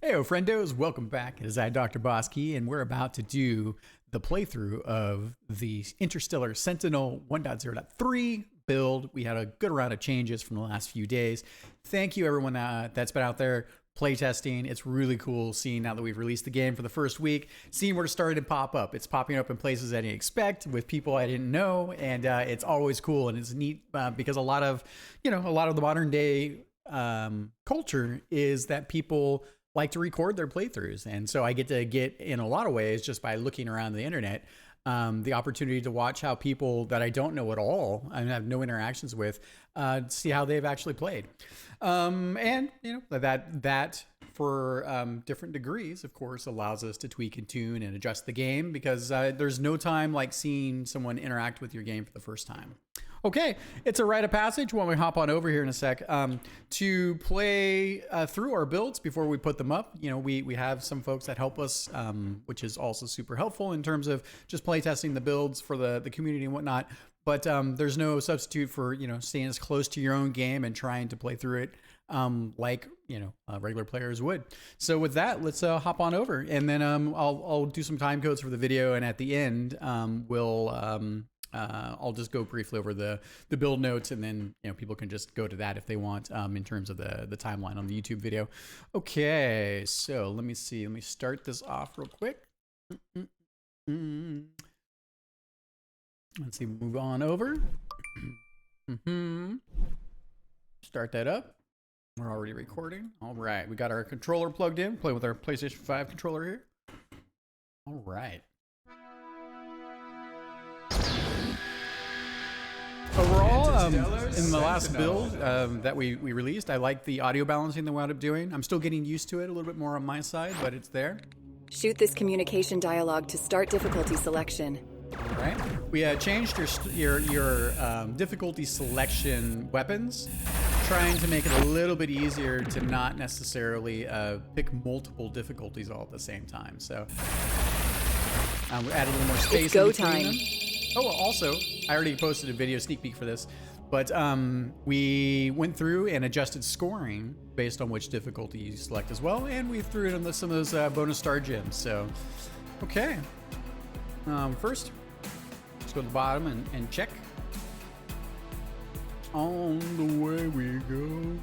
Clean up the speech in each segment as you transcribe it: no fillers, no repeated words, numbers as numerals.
Heyo friendos, welcome back. It is I, DrBossKey, and we're about to do the playthrough of the Interstellar Sentinel 1.0.3 build. We had a good round of changes from the last few days. Thank you everyone that's been out there playtesting. It's really cool seeing now that we've released the game for the first week, seeing where it's starting to pop up. It's popping up in places I didn't expect with people I didn't know, and it's always cool and it's neat because a lot of the modern day culture is that people like to record their playthroughs, and so I get to get in a lot of ways just by looking around the internet the opportunity to watch how people that I don't know at all and have no interactions with see how they've actually played, and that for different degrees of course allows us to tweak and tune and adjust the game, because there's no time like seeing someone interact with your game for the first time. Okay, it's a rite of passage when we hop on over here in a sec to play through our builds before we put them up. You know, we have some folks that help us, which is also super helpful in terms of just play testing the builds for the community and whatnot. But there's no substitute for, staying as close to your own game and trying to play through it like, regular players would. So with that, let's hop on over, and then I'll do some time codes for the video, and at the end I'll just go briefly over the build notes, and then people can just go to that if they want in terms of the timeline on the YouTube video. Okay, so let me see. Let me start this off real quick. Let's see. Move on over. Start that up. We're already recording. All right, we got our controller plugged in. Play with our PlayStation 5 controller here. All right. Overall, in the last build that we released, I like the audio balancing that we wound up doing. I'm still getting used to it a little bit more on my side, but it's there. Shoot this communication dialogue to start difficulty selection. All right. We changed your difficulty selection weapons, trying to make it a little bit easier to not necessarily pick multiple difficulties all at the same time. So we added a little more space. It's go time. Them. Oh, also, I already posted a video sneak peek for this, but we went through and adjusted scoring based on which difficulty you select as well, and we threw in some of those bonus star gems. So, okay. First, let's go to the bottom and check. On the way we go.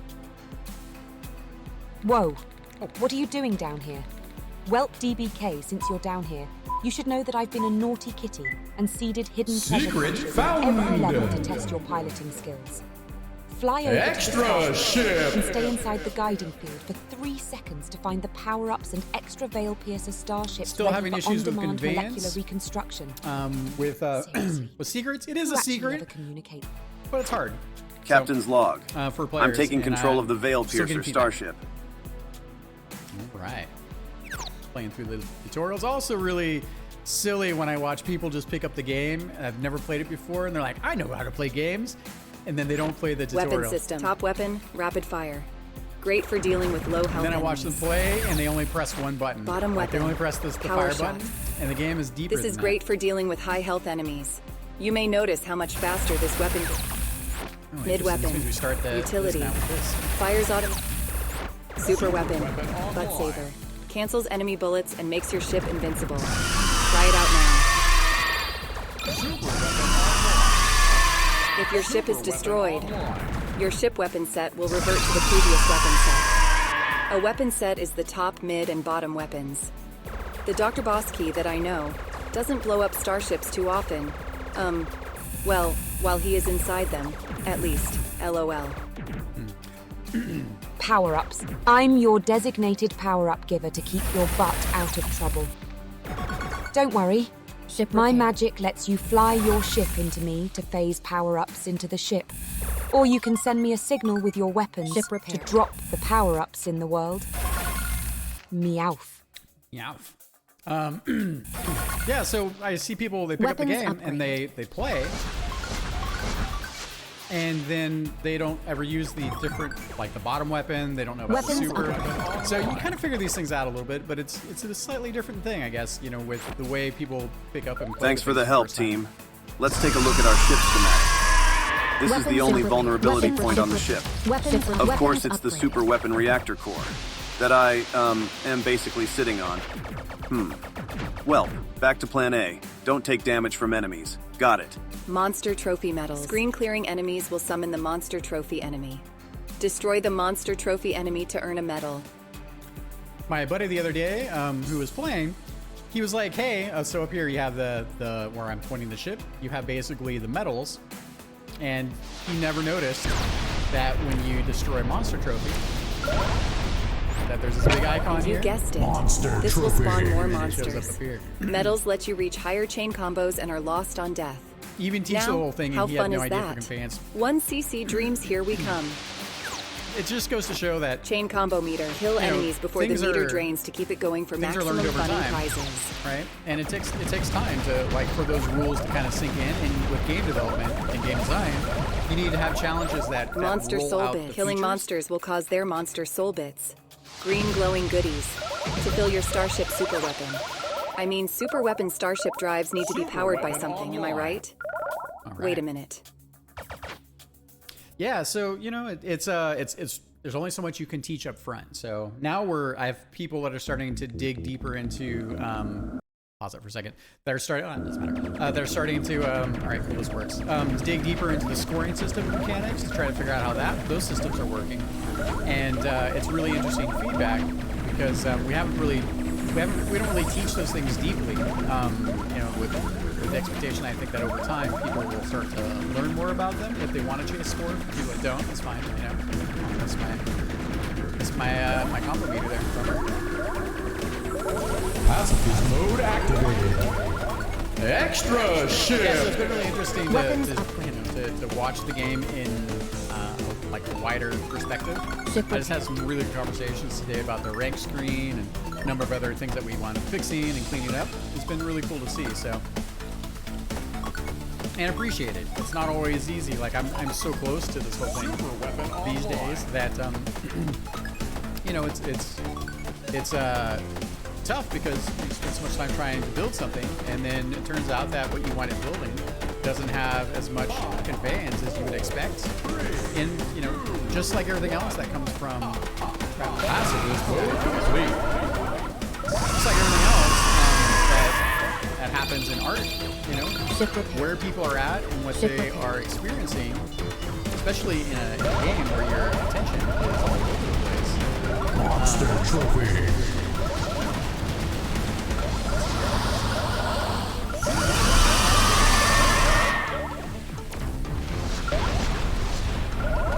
Whoa. What are you doing down here? Welp DBK, since you're down here, you should know that I've been a naughty kitty and seeded hidden secret treasure found at every level to test your piloting skills. Fly over Extra to the ship and stay inside the guiding field for 3 seconds to find the power-ups and extra Veil Piercer starships Still ready having for issues with on-demand conveyance? molecular reconstruction. With secrets, it is You a actually secret, never communicate. but it's hard. Captain's log. For players. I'm taking and, control of the Veil still getting Piercer feedback. starship. All right. Playing through the tutorials. Also really silly when I watch people just pick up the game. I've never played it before, and they're like, I know how to play games. And then they don't play the tutorial. Weapon system. Top weapon, rapid fire. Great for dealing with low health And then I watch them enemies. play, and they only press one button. Bottom Like, they weapon. only press the Power fire shot. button, and the game is deeper This is than great that. for dealing with high health enemies. You may notice how much faster this weapon Oh, mid interesting. weapon. As soon as we start the Utility. this now with this. Fires auto. Super weapon. weapon Butt online. saver. Cancels enemy bullets and makes your ship invincible. Try it out now. If your ship is destroyed, your ship weapon set will revert to the previous weapon set. A weapon set is the top, mid, and bottom weapons. The DrBossKey that I know doesn't blow up starships too often. Well, while he is inside them, at least. LOL. Power-ups. I'm your designated power-up giver to keep your butt out of trouble. Don't worry. My magic lets you fly your ship into me to phase power-ups into the ship. Or you can send me a signal with your weapons to drop the power-ups in the world. Meowth. Meowth. Yeah, so I see people, they pick up the Weapons game and they play, and then they don't ever use the different, like the bottom weapon, they don't know about Weapons the super. So you kind of figure these things out a little bit, but it's a slightly different thing, I guess, with the way people pick up and play. Thanks with for the things help, first time. team. Let's take a look at our ship schematic. This is the only vulnerability point on the ship. Of course, it's the super weapon reactor core. that I, am basically sitting on. Well, back to plan A. Don't take damage from enemies. Got it. Monster trophy medals. Screen clearing enemies will summon the monster trophy enemy. Destroy the monster trophy enemy to earn a medal. My buddy the other day, who was playing, he was like, hey, so up here you have the where I'm pointing the ship, you have basically the medals, and he never noticed that when you destroy a monster trophy, that there's this big icon here. You guessed it. Monster This will trophy. spawn more And it shows monsters. up here. Medals let you reach higher chain combos and are lost on death. Even teach the Now, whole thing, how and he had fun no is idea that? freaking fans. 1cc dreams, here we come. It just goes to show that Chain combo meter. Kill You know, enemies before the things meter are- drains to keep it going for things are maximum learned over fun and time. prizes. right? And it takes time to like for those rules to kind of sink in. And with game development and game design, you need to have challenges that Monster roll soul out bit. the Killing features. monsters will cause their monster soul bits. Green glowing goodies. To fill your starship super weapon. I mean, super weapon starship drives need to be powered by something, am I right? All right. Wait a minute. Yeah, so you know, it's there's only so much you can teach up front. So now I have people that are starting to dig deeper into. Pause it for a second. They're starting. Oh, it doesn't matter. They're starting to. All right, cool, this works. Dig deeper into the scoring system mechanics to try to figure out how those systems are working, and it's really interesting feedback because we don't really teach those things deeply. You know, with the expectation, I think that over time people will start to learn more about them if they want to chase score. For people that don't, that's fine. You know, that's my combo meter there. Pacifist mode activated. Extra ship. Yeah, so it's been really interesting to watch the game in like a wider perspective. I just had some really good conversations today about the rank screen and a number of other things that we want fixing and cleaning up. It's been really cool to see. So. And appreciate it. It's not always easy. Like I'm so close to this whole thing these days that you know it's tough because you spend so much time trying to build something, and then it turns out that what you wanted building doesn't have as much conveyance as you would expect. And you know, just like everything else that comes from pacifist mode complete. Just like everything else that happens in art, you know, where people are at and what they are experiencing, especially in a game where your attention is all over the place. Monster trophy.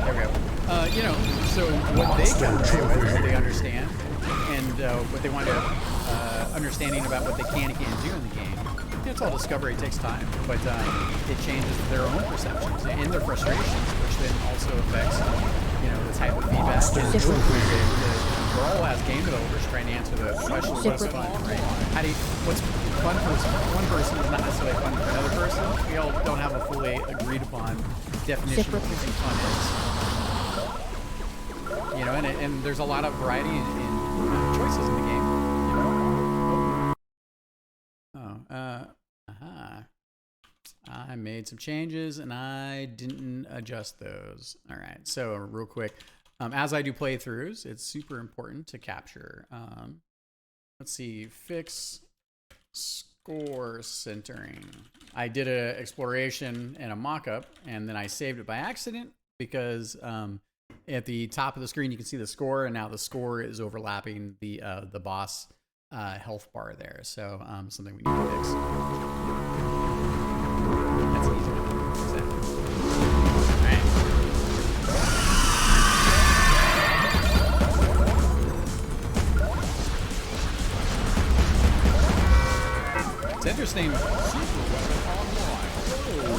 There we go. You know, so what they come away with, what they understand, and what they want to understanding about what they can and can't do in the game. It's all discovery. It takes time, but it changes their own perceptions and their frustrations, which then also affects, you know, the type of feedback. We're all as game developers trying to answer the question: what's fun, right? What's fun for one person is not necessarily fun for another person. We all don't have a fully agreed upon definition of what we think fun is. You know, and there's a lot of variety in choices in the game. I made some changes and I didn't adjust those. All right, so real quick, as I do playthroughs, it's super important to capture. Let's see, fix score centering. I did an exploration and a mock-up, and then I saved it by accident because at the top of the screen you can see the score, and now the score is overlapping the boss health bar there. So something we need to fix. That's easy to fix that. All right. It's interesting. Oh,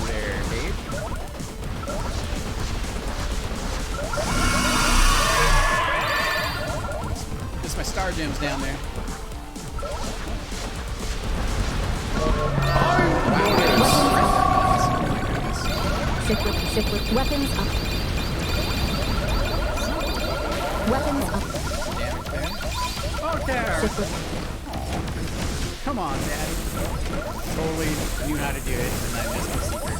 there, babe. Just my star gems down there. Ship weapons up. Weapons up. Damage there. Okay. Come on, Daddy. Totally knew how to do it, and I missed the secret.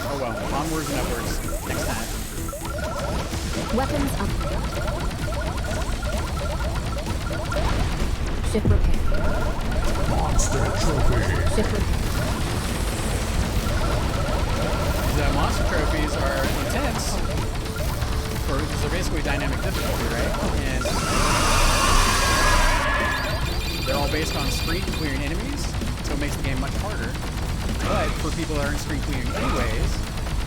Oh well, onwards and upwards. Next time. Weapons up. Ship repaired. Monster trophy. Ship repaired. The monster trophies are intense. Because they're basically dynamic difficulty, right? And they're all based on screen clearing enemies, so it makes the game much harder. But for people that aren't screen clearing anyways,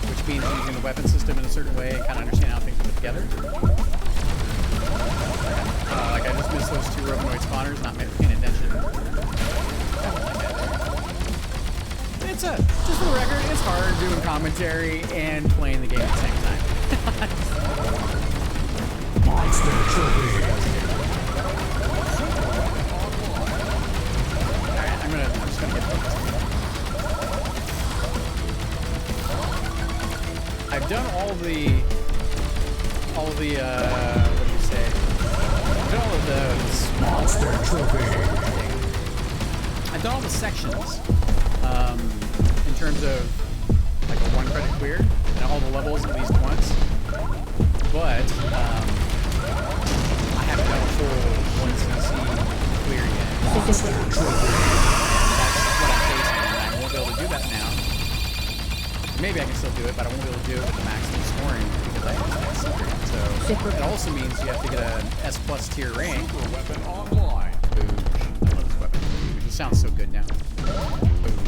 which means using the weapon system in a certain way and kind of understand how things put together. Like I just missed those 2 Robinoid spawners, not paying attention. It's just for the record, it's hard doing commentary and playing the game at the same time. Monster trophy. Alright, I'm just gonna get focused. I've done all the what do you say? I've done all of those. Monster trophy. I've done all the sections. In terms of like a 1 credit clear and all the levels at least once. But I haven't done a full 1cc clear yet. Monster trophy. That's what I'm facing, and I won't be able to do that now. Maybe I can still do it, but I won't be able to do it with the maximum scoring because I have that secret. So it also means you have to get an S+ tier rank. Super weapon online. Boosh. I love this weapon. Boosh. It sounds so good now. Boosh.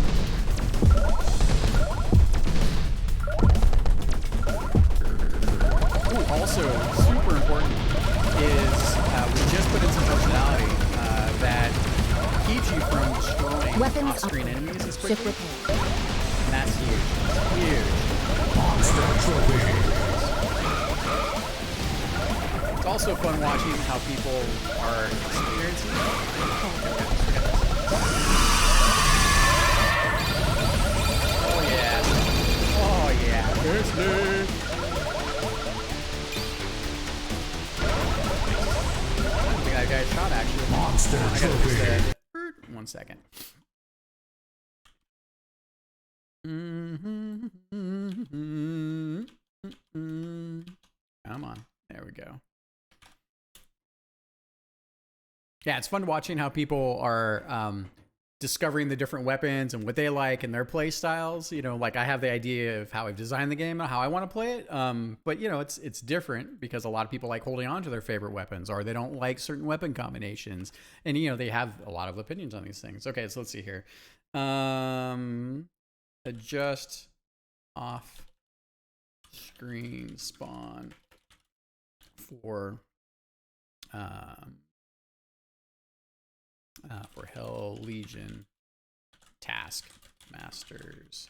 Ooh, also, super important is we just put in some functionality that keeps you from destroying Weapons off-screen enemies as Ship quickly. repaired. And that's huge. Huge. Monster trophy. It's also fun watching how people are experiencing it. Oh yeah. Oh yeah. There's me. I don't think that guy shot actually. Monster I gotta fix trophy. that. 1 second. Come on. There we go. Yeah, it's fun watching how people are discovering the different weapons and what they like and their play styles. You know, like I have the idea of how I've designed the game and how I want to play it. But you know, it's different because a lot of people like holding on to their favorite weapons or they don't like certain weapon combinations. And you know, they have a lot of opinions on these things. Okay, so let's see here. Adjust off screen spawn for Hell Legion task masters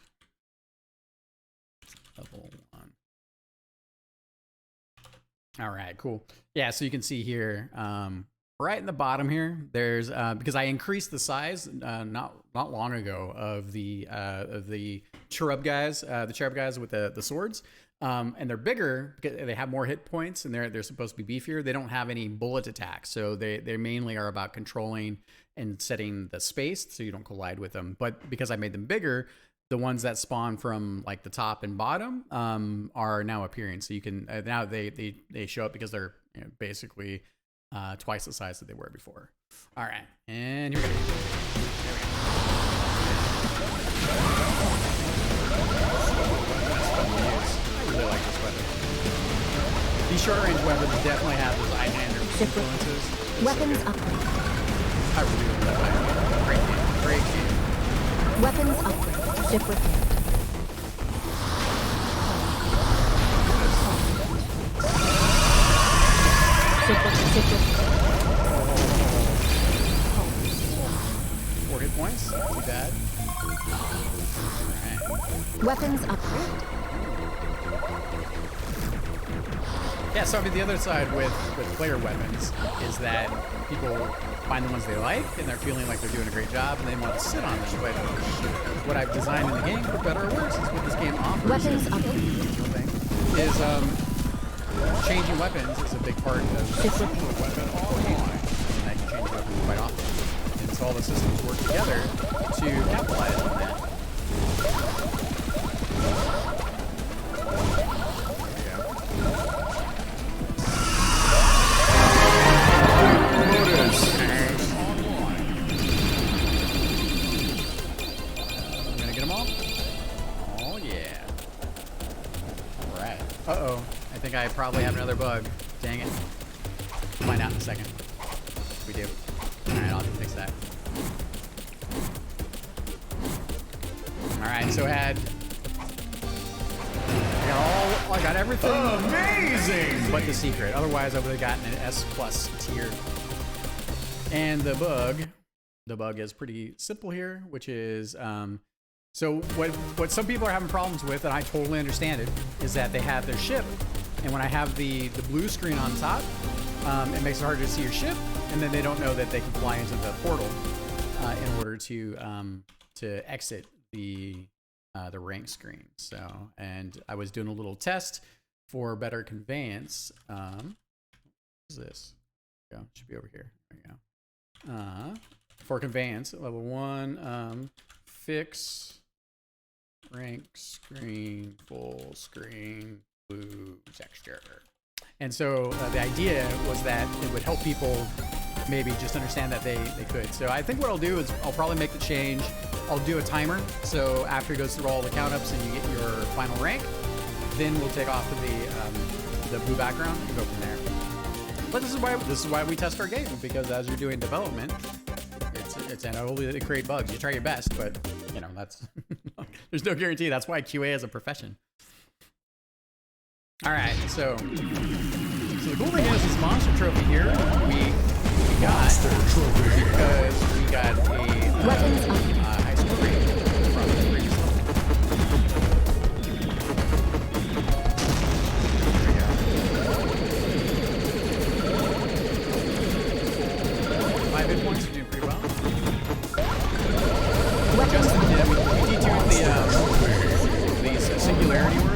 level 1. All right, cool. Yeah, so you can see here, right in the bottom here, there's because I increased the size not long ago of the cherub guys, with the swords. And they're bigger because they have more hit points and they're supposed to be beefier. They don't have any bullet attacks, so they mainly are about controlling and setting the space so you don't collide with them. But because I made them bigger, the ones that spawn from like the top and bottom are now appearing. So you can now they show up because they're basically twice the size that they were before. All right, and here we go. There we go. I really like this weapon. These short range weapons definitely have those Einhander influences. Weapons upgrade. I really love that Einhander. Great game. Weapons upgrade. Ship repaired. Ship repaired. 4 hit points, not too bad. Alright. Weapons upgrade. Yeah, so I mean the other side with player weapons is that people find the ones they like and they're feeling like they're doing a great job and they want to sit on them. But what I've designed in the game, for better or worse, is what this game offers. Weapons upgrade. Is changing weapons is a big part of Ship weapon online. And I can change weapons quite often. And so all the systems work together to capitalize on that. probably have another bug. Dang it. We'll find out in a second. We do. Alright, I'll have to fix that. Alright, so I got everything. Amazing! But the secret. Otherwise, I would have gotten an S+ tier. And the bug is pretty simple here, which is, so what some people are having problems with, and I totally understand it, is that they have their ship, and when I have the blue screen on top, it makes it harder to see your ship, and then they don't know that they can fly into the portal in order to exit the rank screen. So, and I was doing a little test for better conveyance. What is this? There we go. Should be over here. There we go. For conveyance, level 1, fix rank screen, full screen, blue texture. And so the idea was that it would help people maybe just understand that they could. So I think what I'll do is I'll probably make the change. I'll do a timer. So after it goes through all the count ups and you get your final rank, then we'll take off the blue background and go from there. But this is why we test our game, because as you're doing development, it's inevitable to create bugs. You try your best, but you know that's there's no guarantee. That's why QA is a profession. All right, so the cool thing is this monster trophy here we got because we got a high score rate from the previous level. 5 hit points, you're doing pretty well. Just we detoured the singularity words.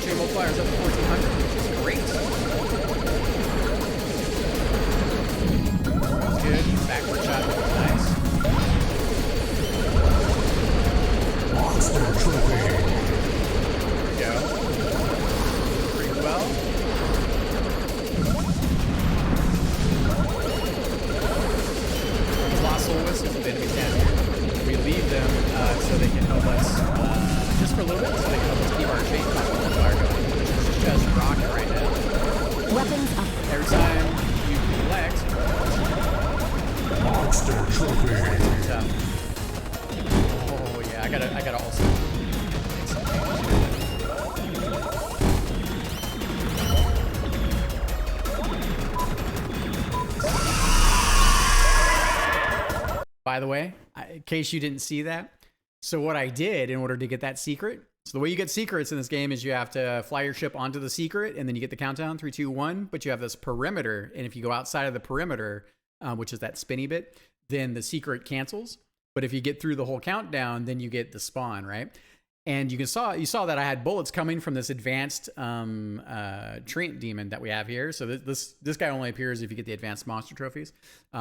Chain multipliers up to 1400, which is great. Good. Backward shot. Nice. Monster trophy. There we go. Pretty well. Lost Soul Whistles of enemies down here. We leave them so they can help us just for a little bit, so they can help us keep our chain multiplier going, which is just rocking right now. Weapons up. Every time you collect, Monster trophy. tough. Oh yeah, I gotta also make some changes. By the way, in case you didn't see that, so what I did in order to get that secret, so the way you get secrets in this game is you have to fly your ship onto the secret, and then you get the countdown, 3, 2, 1, but you have this perimeter, and if you go outside of the perimeter, which is that spinny bit, then the secret cancels. But if you get through the whole countdown, then you get the spawn, right? And you saw that I had bullets coming from this advanced Treant demon that we have here. So this guy only appears if you get the advanced monster trophies.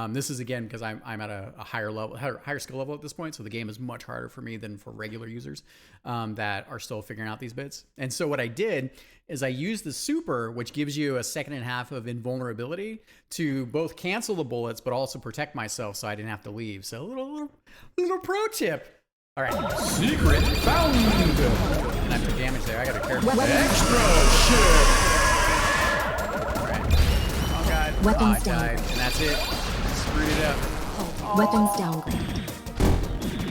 This is again because I'm at a higher level, higher skill level at this point. So the game is much harder for me than for regular users that are still figuring out these bits. And so what I did is I used the super, which gives you a 2.5 of invulnerability to both cancel the bullets but also protect myself, so I didn't have to leave. So a little pro tip. All right, secret found. And I put damage there. I gotta careful. Extra ship. All right. Oh god. Weapons I died, and that's it. Screwed it up. Weapons downgrade.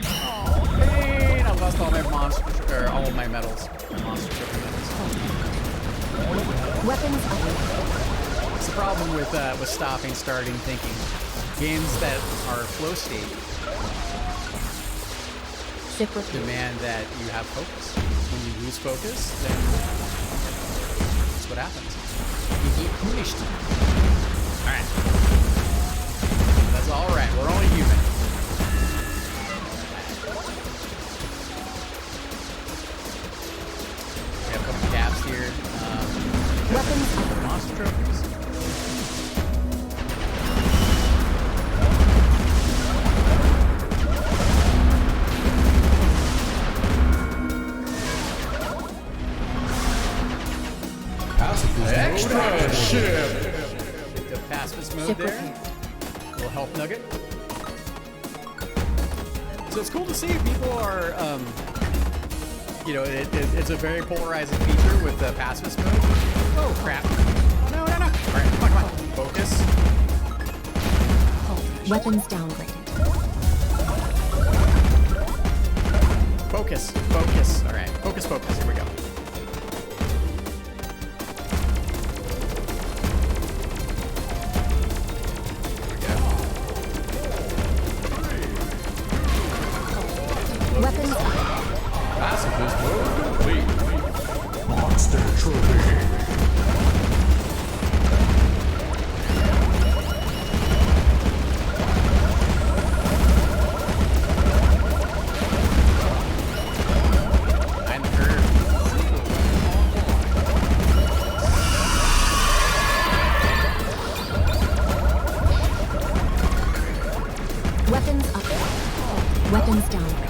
Oh man, I lost all my monsters, or all of my medals. My monster trophy medals. Weapons up. It's the problem with stopping, starting, thinking. Games that are flow state Ship repair. demand that you have focus. When you lose focus, then that's what happens. You get punished. Alright. That's alright. We're only human. We have a couple caps here. Weapons Monster trophies. Extra ship. The pacifist mode Ship there. repair. Little health nugget. So it's cool to see people are, you know, it's a very polarizing feature with the pacifist mode. Oh crap! No! All right, come on. Focus. Weapons downgraded. Focus. All right, focus. Here we go. Weapons up. Pacifist mode complete. Monster trophy. Behind the curve. Weapons up. Weapons downgraded.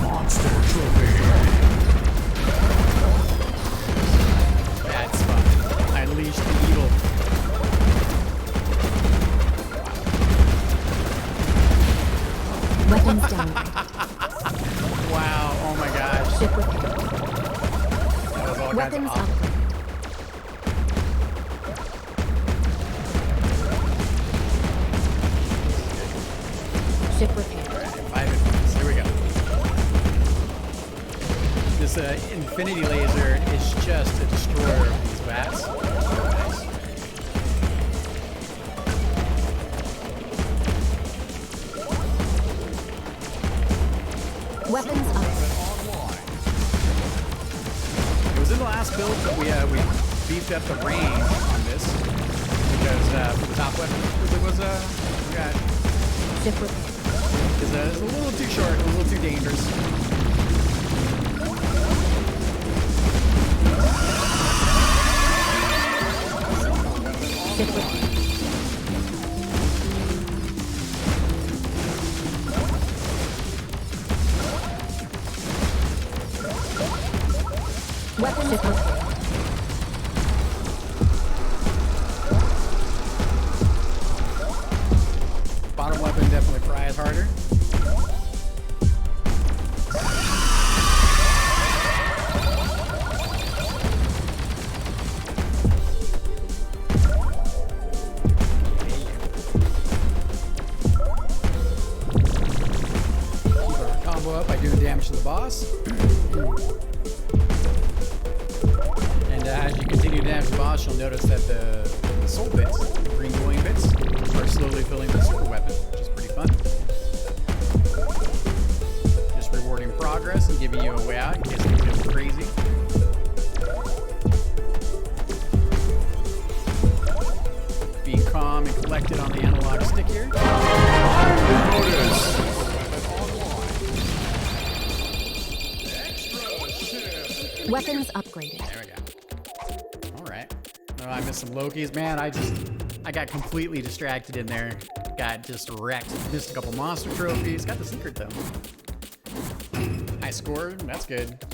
Monster trophy. That's fun. I unleashed the evil. Weapons downgraded. Wow! Oh my gosh! Ship repair. That was all Weapons kinds of awesome. upgraded. Ship repair. 5 infinity. Here we go. This infinity laser is just a destroyer of these bats. Weapons up. It was in the last build that we beefed up the range on this because for the top weapon it was we got Ship repair. it's a little too short, a little too dangerous. Ship repair. Weapons ship repair. Bottom weapon definitely fries harder. Keep our combo up by doing damage to the boss. And as you continue to damage the boss, you'll notice that the soul bits, the green glowing bits, are slowly filling the super weapon, which is pretty fun. Just rewarding progress and giving you a way out in case it feels crazy. Being calm and collected on the analog stick here. Weapons upgraded. There we go. All right. Oh, I missed some Lokis. Man, I got completely distracted in there. Got just wrecked. Missed a couple monster trophies. Got the secret though. High score. That's good.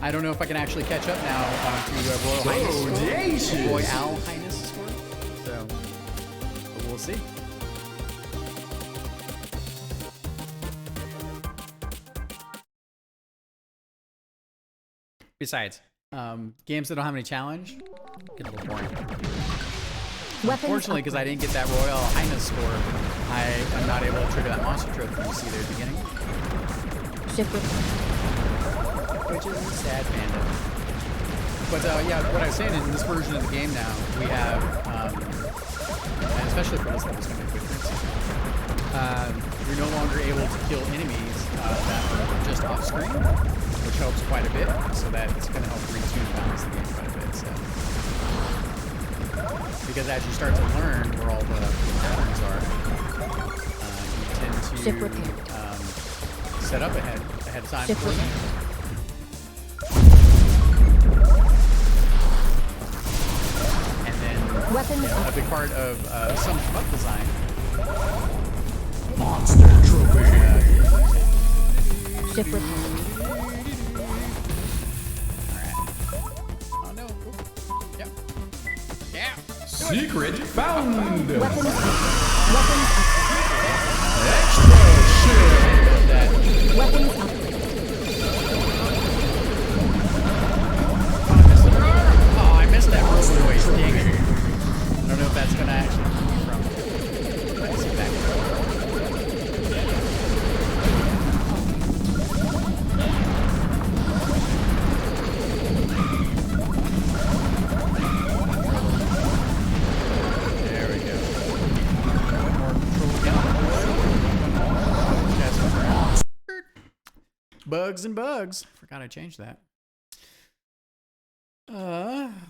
I don't know if I can actually catch up now to Royal Highness score. Royal Highness score. So, but we'll see. Besides, games that don't have any challenge get a little boring. Weapons Unfortunately, because I didn't get that Royal Highness score, I am not able to trigger that monster trophy you see there at the beginning, ship repair. which is sad, panda. But yeah, what I was saying, in this version of the game now, we have, and especially for this level, it's going to be a good difference. You're no longer able to kill enemies that are just off screen, which helps quite a bit. So that's going to help retune and balance the game quite a bit. So because as you start to learn where all the patterns are, you tend Ship to repaired. set up ahead of time. Ship for them. repaired. And then Weapons a big part of some Shmup design. Monster trophy. Ship repaired. Oh no. Oop. Yep. Yeah. Secret found. Weapons upgrade. Weapons upgrade. Extra ship. That. Weapons upgrade. Oh, I missed that rope noise. Dang it. I don't know if that's gonna actually come from. Let's see back. There we go. One more control down. Bugs and bugs. Forgot I changed that.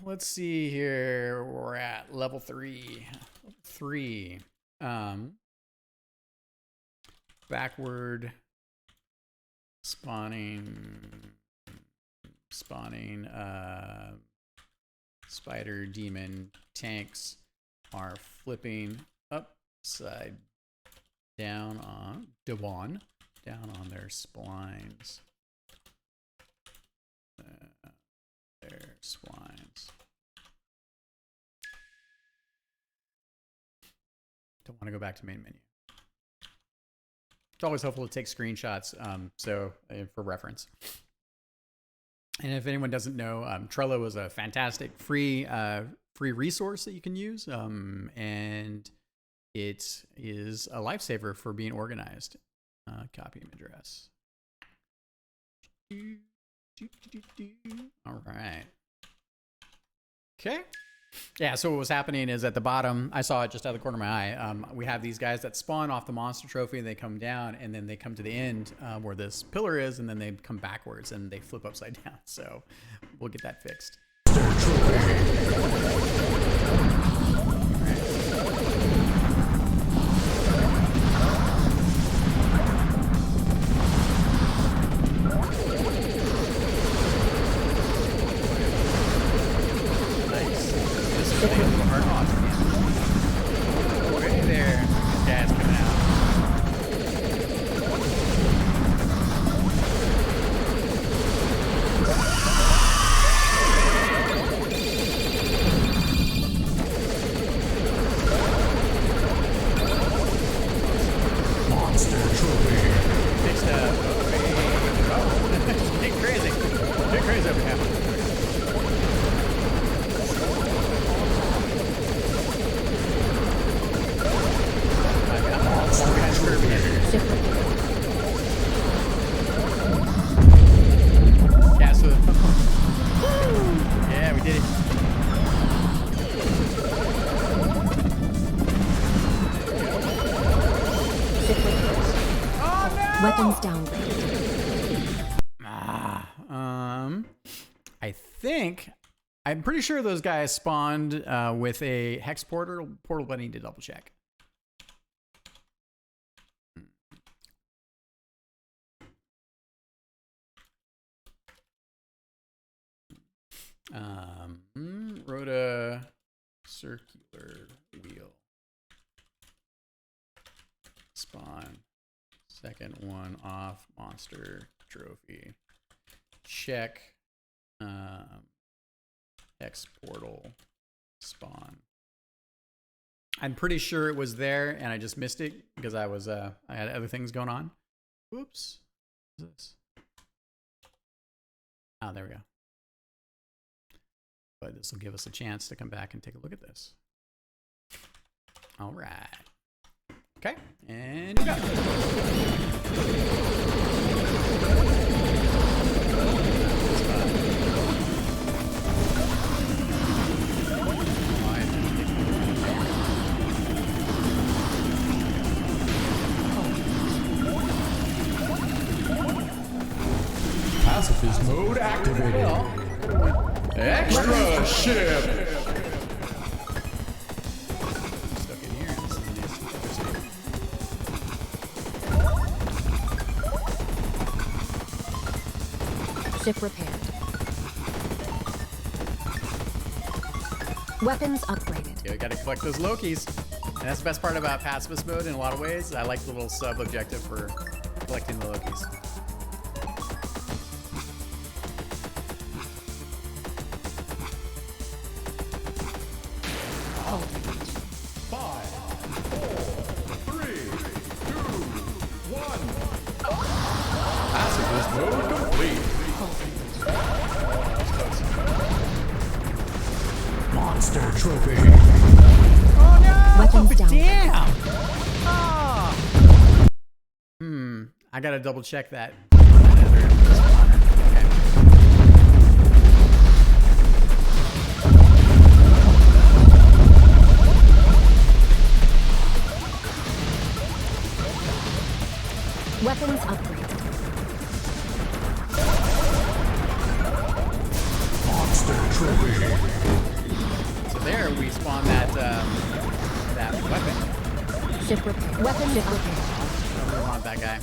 Let's see here. We're at level 3. Backward spawning spider demon tanks are flipping upside down on down on their splines. Their splines. Don't want to go back to main menu. It's always helpful to take screenshots, for reference. And if anyone doesn't know, Trello is a fantastic free resource that you can use, and it is a lifesaver for being organized. Copy image address. All right. Okay. Yeah, so what was happening is at the bottom, I saw it just out of the corner of my eye. We have these guys that spawn off the monster trophy, and they come down, and then they come to the end where this pillar is, and then they come backwards, and they flip upside down. So we'll get that fixed. Right there, guys coming out. Monster trophy. Fixed up. Oh, get crazy. Get crazy over here. Yeah, so yeah, we did it. Weapons downgrade. I'm pretty sure those guys spawned with a hex portal, but I need to double check. Rota circular wheel. Spawn. Second one off monster trophy. Check. Hex portal spawn. I'm pretty sure it was there and I just missed it because I was I had other things going on. Whoops. What is this? Oh, there we go. But this will give us a chance to come back and take a look at this. All right. Okay, and go. Pacifist mode activated. Extra ship. Ship repaired. Weapons upgraded. You gotta collect those Lokis. And that's the best part about pacifist mode in a lot of ways. I like the little sub-objective for collecting the Lokis. Five, 4, 3, 2, 1. Pacifist mode complete. Monster trophy. Oh no! Weapons down. Damn! Ah! I gotta double check that. Okay. Weapons upgraded. Monster trophy. So there we spawn that that weapon. Ship repaired. Weapon ship repaired. We want that guy.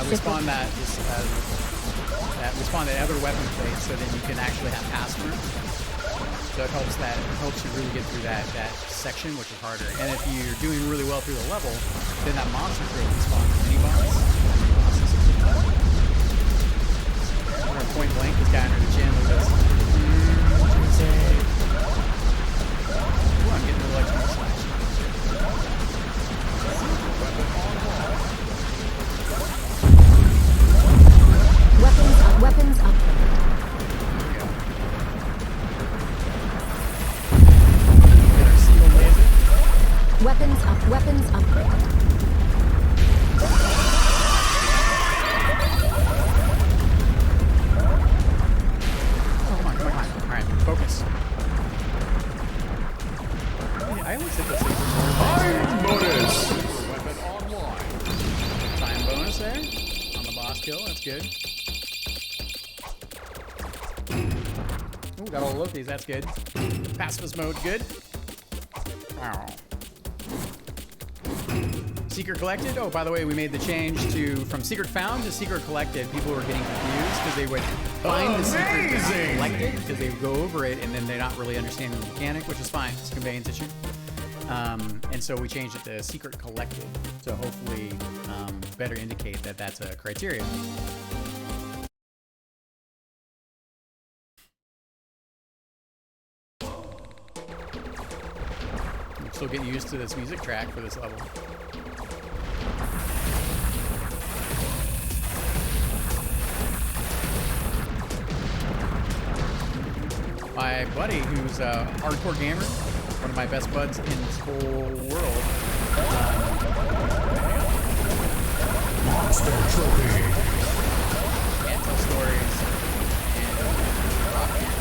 We spawn that we spawn that other weapon plate so then you can actually have pass-through. So it helps you really get through that section, which is harder. And if you're doing really well through the level, then that monster trophy spawns mini boss. Point blank, this guy under the chin. Look at this. Ooh, I'm getting the electrical slash. Weapons upgraded. There we go. Get our single laser. Weapons upgraded. Come on. Alright, focus. I always hit this Time bonus. Weapon online. time bonus there on the boss kill. That's good. Ooh, got all the Lokis. That's good. Pacifist mode, good. Wow. Secret collected. Oh, by the way, we made the change from secret found to secret collected. People were getting confused because they would find the secret Amazing! collected because they would go over it and then they're not really understanding the mechanic, which is fine. It's a conveyance issue. And so we changed it to secret collected to hopefully better indicate that that's a criteria. I'm still getting used to this music track for this level. My buddy, who's a hardcore gamer, one of my best buds in this whole world. Monster trophy. Can't tell stories. And rock band.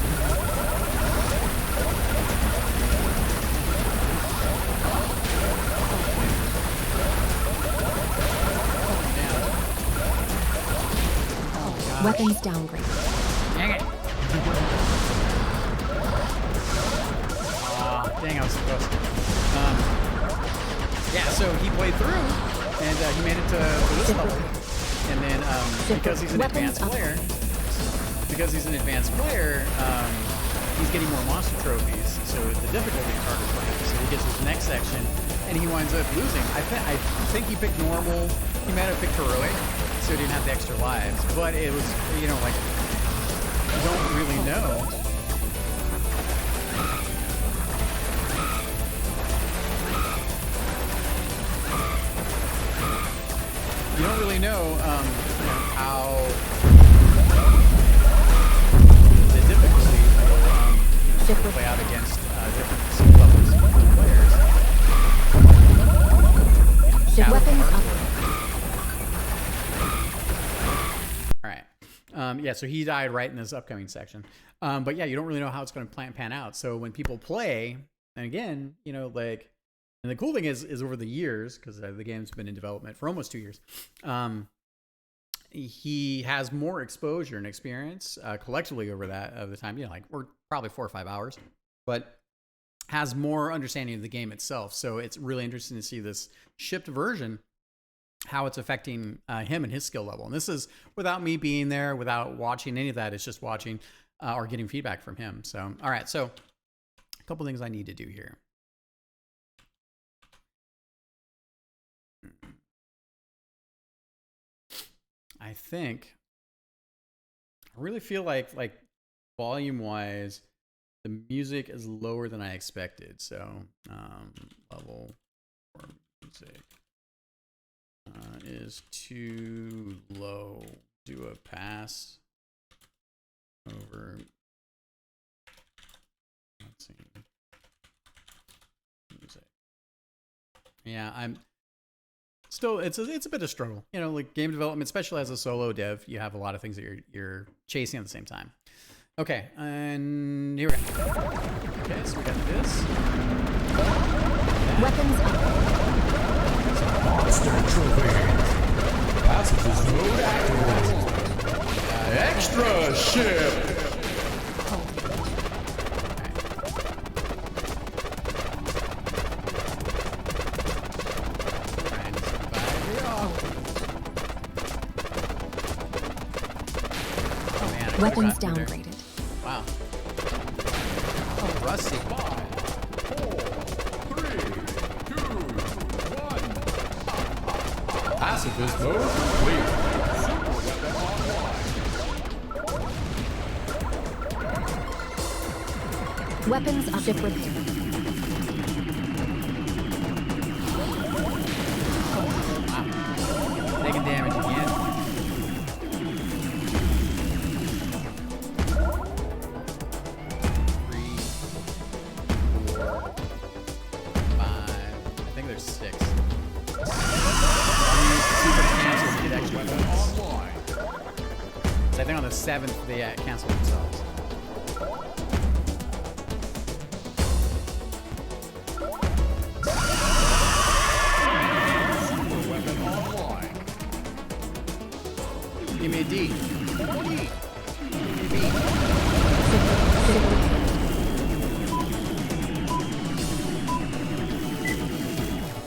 Weapons downgraded. Dang it. Dang, I was supposed to. Yeah, so he played through, and he made it to this level. And then because he's an advanced player, he's getting more monster trophies, so the difficulty is harder for him. So he gets his next section, and he winds up losing. I think he picked normal. He might have picked heroic, so he didn't have the extra lives. But it was, you know, like, you don't really know. You don't really know how the difficulty will play out against different skill levels of players. Ship weapons up. All right. Yeah, so he died right in this upcoming section. But yeah, you don't really know how it's going to pan out. So when people play, and again, you know, like, and the cool thing is over the years, because the game's been in development for almost 2 years, he has more exposure and experience collectively over the time. You know, like we're probably 4 or 5 hours, but has more understanding of the game itself. So it's really interesting to see this shipped version how it's affecting him and his skill level. And this is without me being there, without watching any of that. It's just watching or getting feedback from him. So, all right. So a couple things I need to do here. I think I really feel like volume wise, the music is lower than I expected. So level for music is too low. Do a pass over. Let's see. Music. Yeah, I'm still. It's a bit of a struggle. You know, like game development, especially as a solo dev, you have a lot of things that you're chasing at the same time. Okay, and here we go. Okay, so we got this. Weapons up. Monster Trophy. Passages mode activated. Extra ship. Weapons downgraded. Wow. Oh, rusty. 5, 4, 3, 2, 1. Pacifist mode complete. Weapons up. Ship repair. Wow. Taking damage again. 3, 4, 5. I think there's 6. I'll use super cancels to get extra bonus. So I think on the 7th they cancel themselves. Give me a D. D.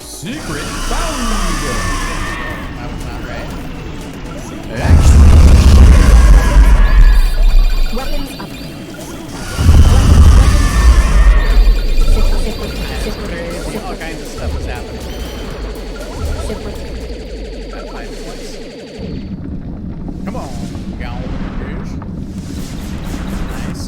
Secret found. That was not right. Weapons up. Crazy. All kinds of stuff was happening. Ship repair. Got 5 points. Come on, gal. Nice.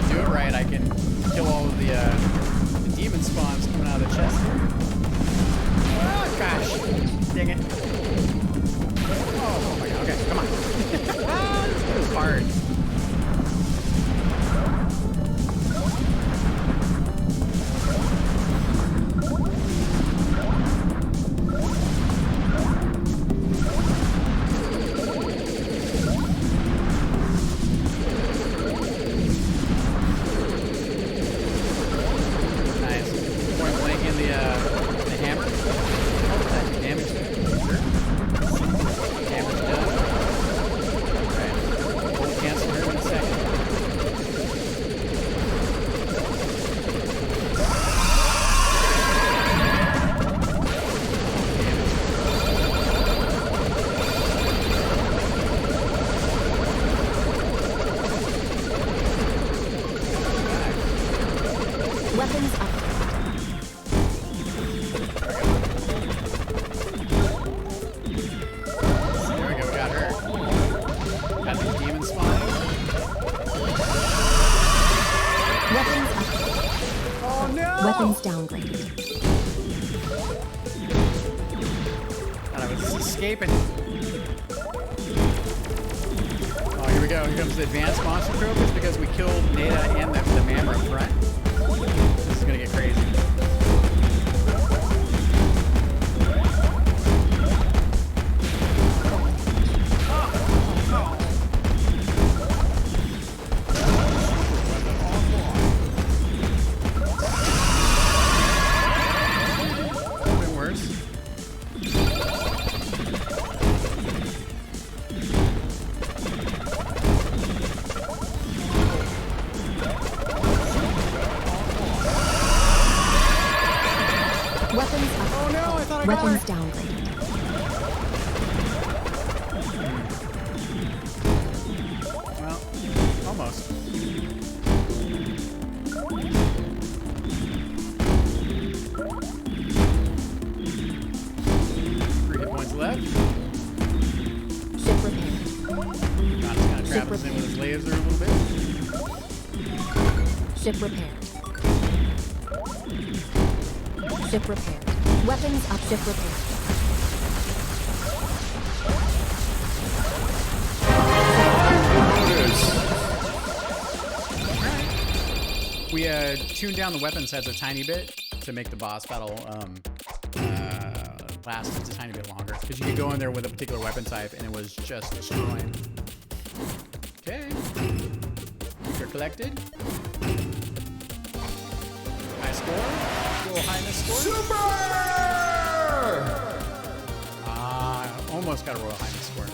Do it right, I can kill all of the demon spawns coming out of the chest here. Oh gosh, dang it. Oh my god, okay, come on. This is hard. Nice. Point blank in the hammer. Oh, that damage there. Sure. Damage done. Alright. We'll cancel here in a second. Weapons up. There we go, we got her. Got the demon spawning. Weapons up. Oh no! Weapons downgraded. God, I was escaping. Oh, here we go. Here comes the advanced monster trophies because we killed Nada and the mammoth up front. This is gonna get crazy. Been worse. left. Ship repaired. John's kind of trapping us in with his laser a little bit. Ship repaired. Ship repaired. Weapons up. Ship repaired. We tuned down the weapon sets a tiny bit to make the boss battle last just a tiny bit longer. Because you could go in there with a particular weapon type and it was just destroying. Okay. You're collected. High score. Little highness score. Super! Almost got a royal highness score.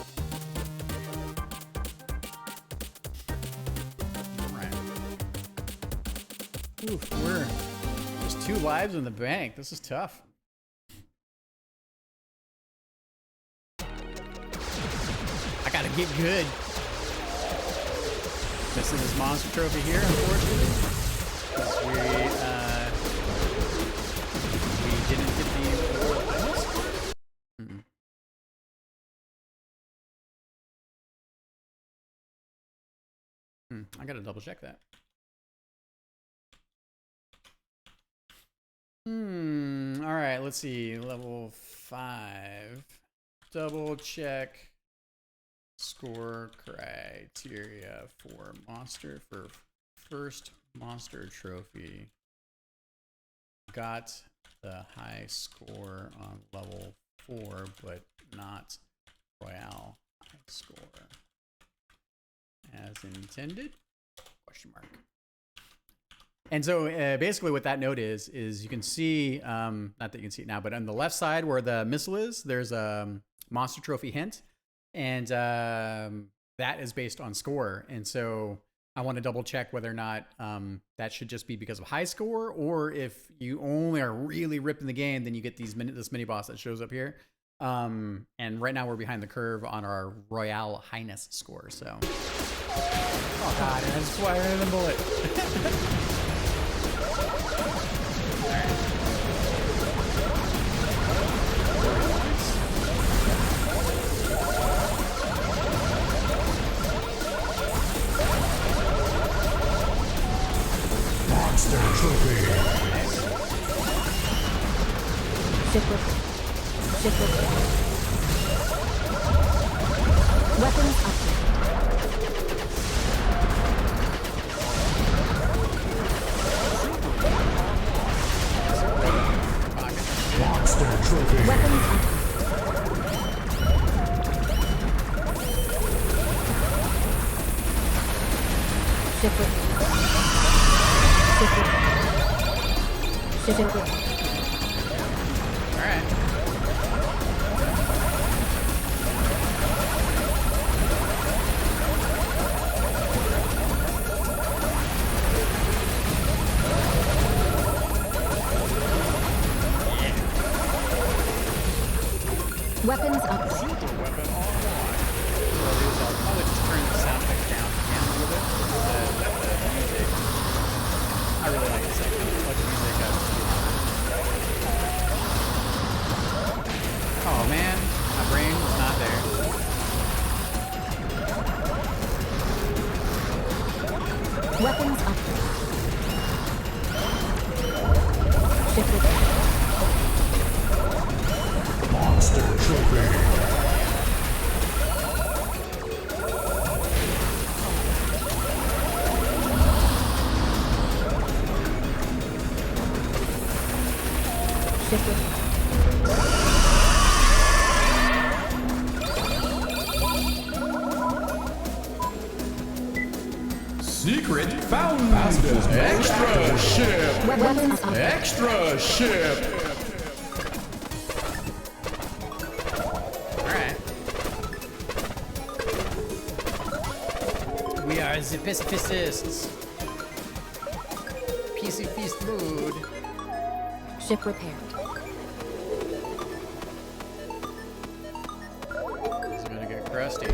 Oof, there's 2 lives in the bank. This is tough. I gotta get good. Missing this monster trophy here, unfortunately. Because we didn't get the Royal Highness. I gotta double check that. All right, let's see. Level 5. Double check score criteria for first monster trophy. Got the high score on level 4, but not royale high score. As intended? Question mark. And so basically what that note is you can see, not that you can see it now, but on the left side where the missile is, there's a monster trophy hint. And that is based on score. And so I want to double check whether or not that should just be because of high score, or if you only are really ripping the game, then you get this mini boss that shows up here. And right now we're behind the curve on our Royale Highness score. So, oh god, and I just fired in a bullet. Monster trophy. Ship weapons upgrade. Monster trophy. Weapons upgrade. Ship repaired. Ship repaired. All right. Weapons up. Super weapon online. I'll probably just turn the sound effects down again a little bit. Let the music. I really like this section. Let the music go. Oh man, my brain was not there. Weapons upgrade. Ship repaired. Monster trophy. Ship repaired. Secret found. Extra ship. Weapons upgrade. Extra ship. We are the pacifists. PC feast mood. Ship repaired. It's gonna get crusty.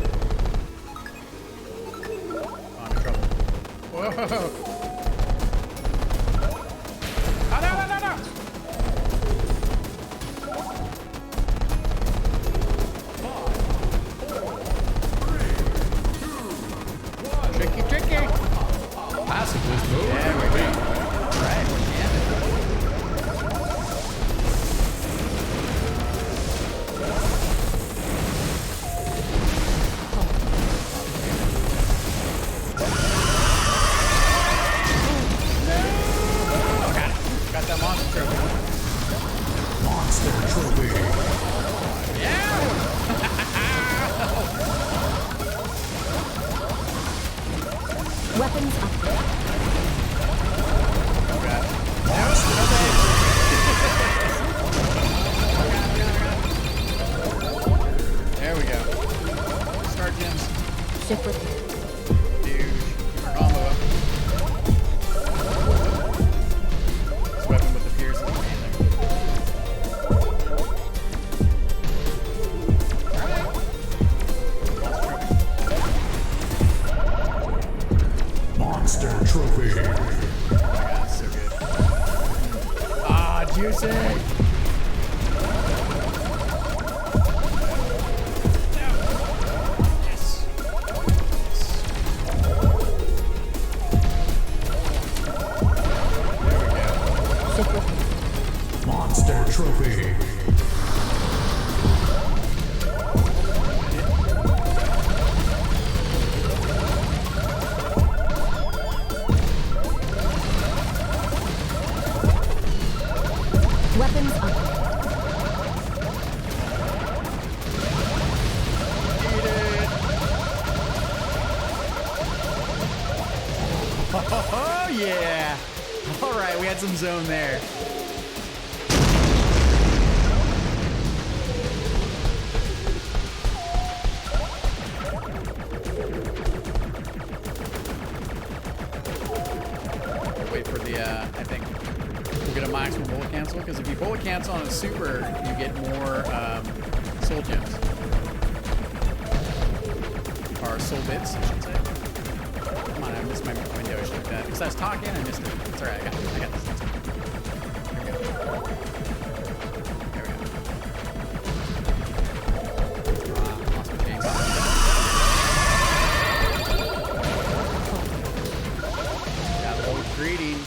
Oh, I'm in trouble. Whoa! Oh, no, no, no, no! gems. Ship repaired. Dude, keep our combo up. This weapon with the pierce is amazing. Monster trophy. Oh my god, so good. Ah, juicy! Ship repaired. Monster trophy. Weapons up. Oh yeah! All right, we had some zone there. Wait for the, I think we'll get a maximum bullet cancel, because if you bullet cancel on a super, you get more soul gems. Or soul bits, I should say. Come on, I missed my window. I should have done that. Because I was talking, I missed it. It's alright, I got this. There we go. Lost my pace. Got low greeting.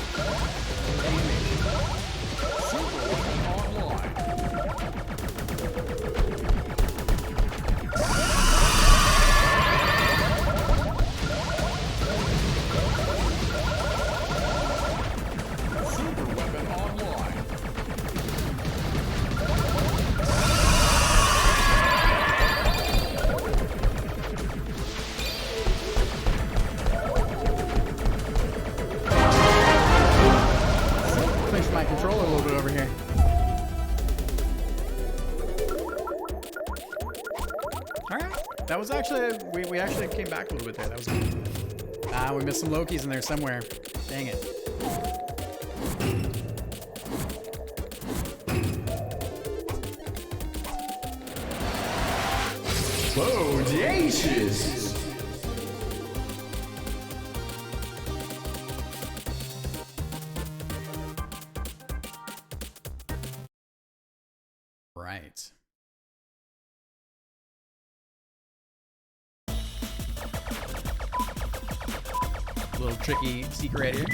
My controller a little bit over here. All right, that was actually we actually came back a little bit there. That was good. Ah, we missed some Lokis in there somewhere. Dang it. Bodacious. Right. A little tricky secret right here.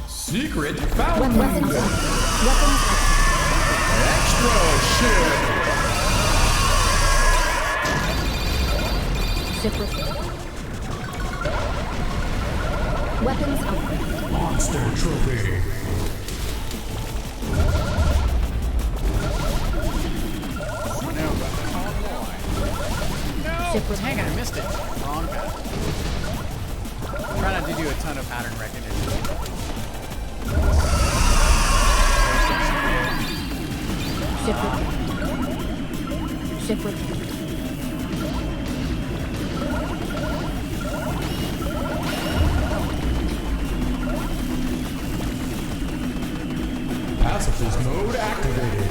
Secret found. Weapons up. Weapons up. Extra ship. Ship repaired. Weapons up. Monster trophy. Ship repaired. Dang it, I missed it. Wrong pattern. Try not to do a ton of pattern recognition. Ship repaired. Ship repaired. Pacifist mode activated.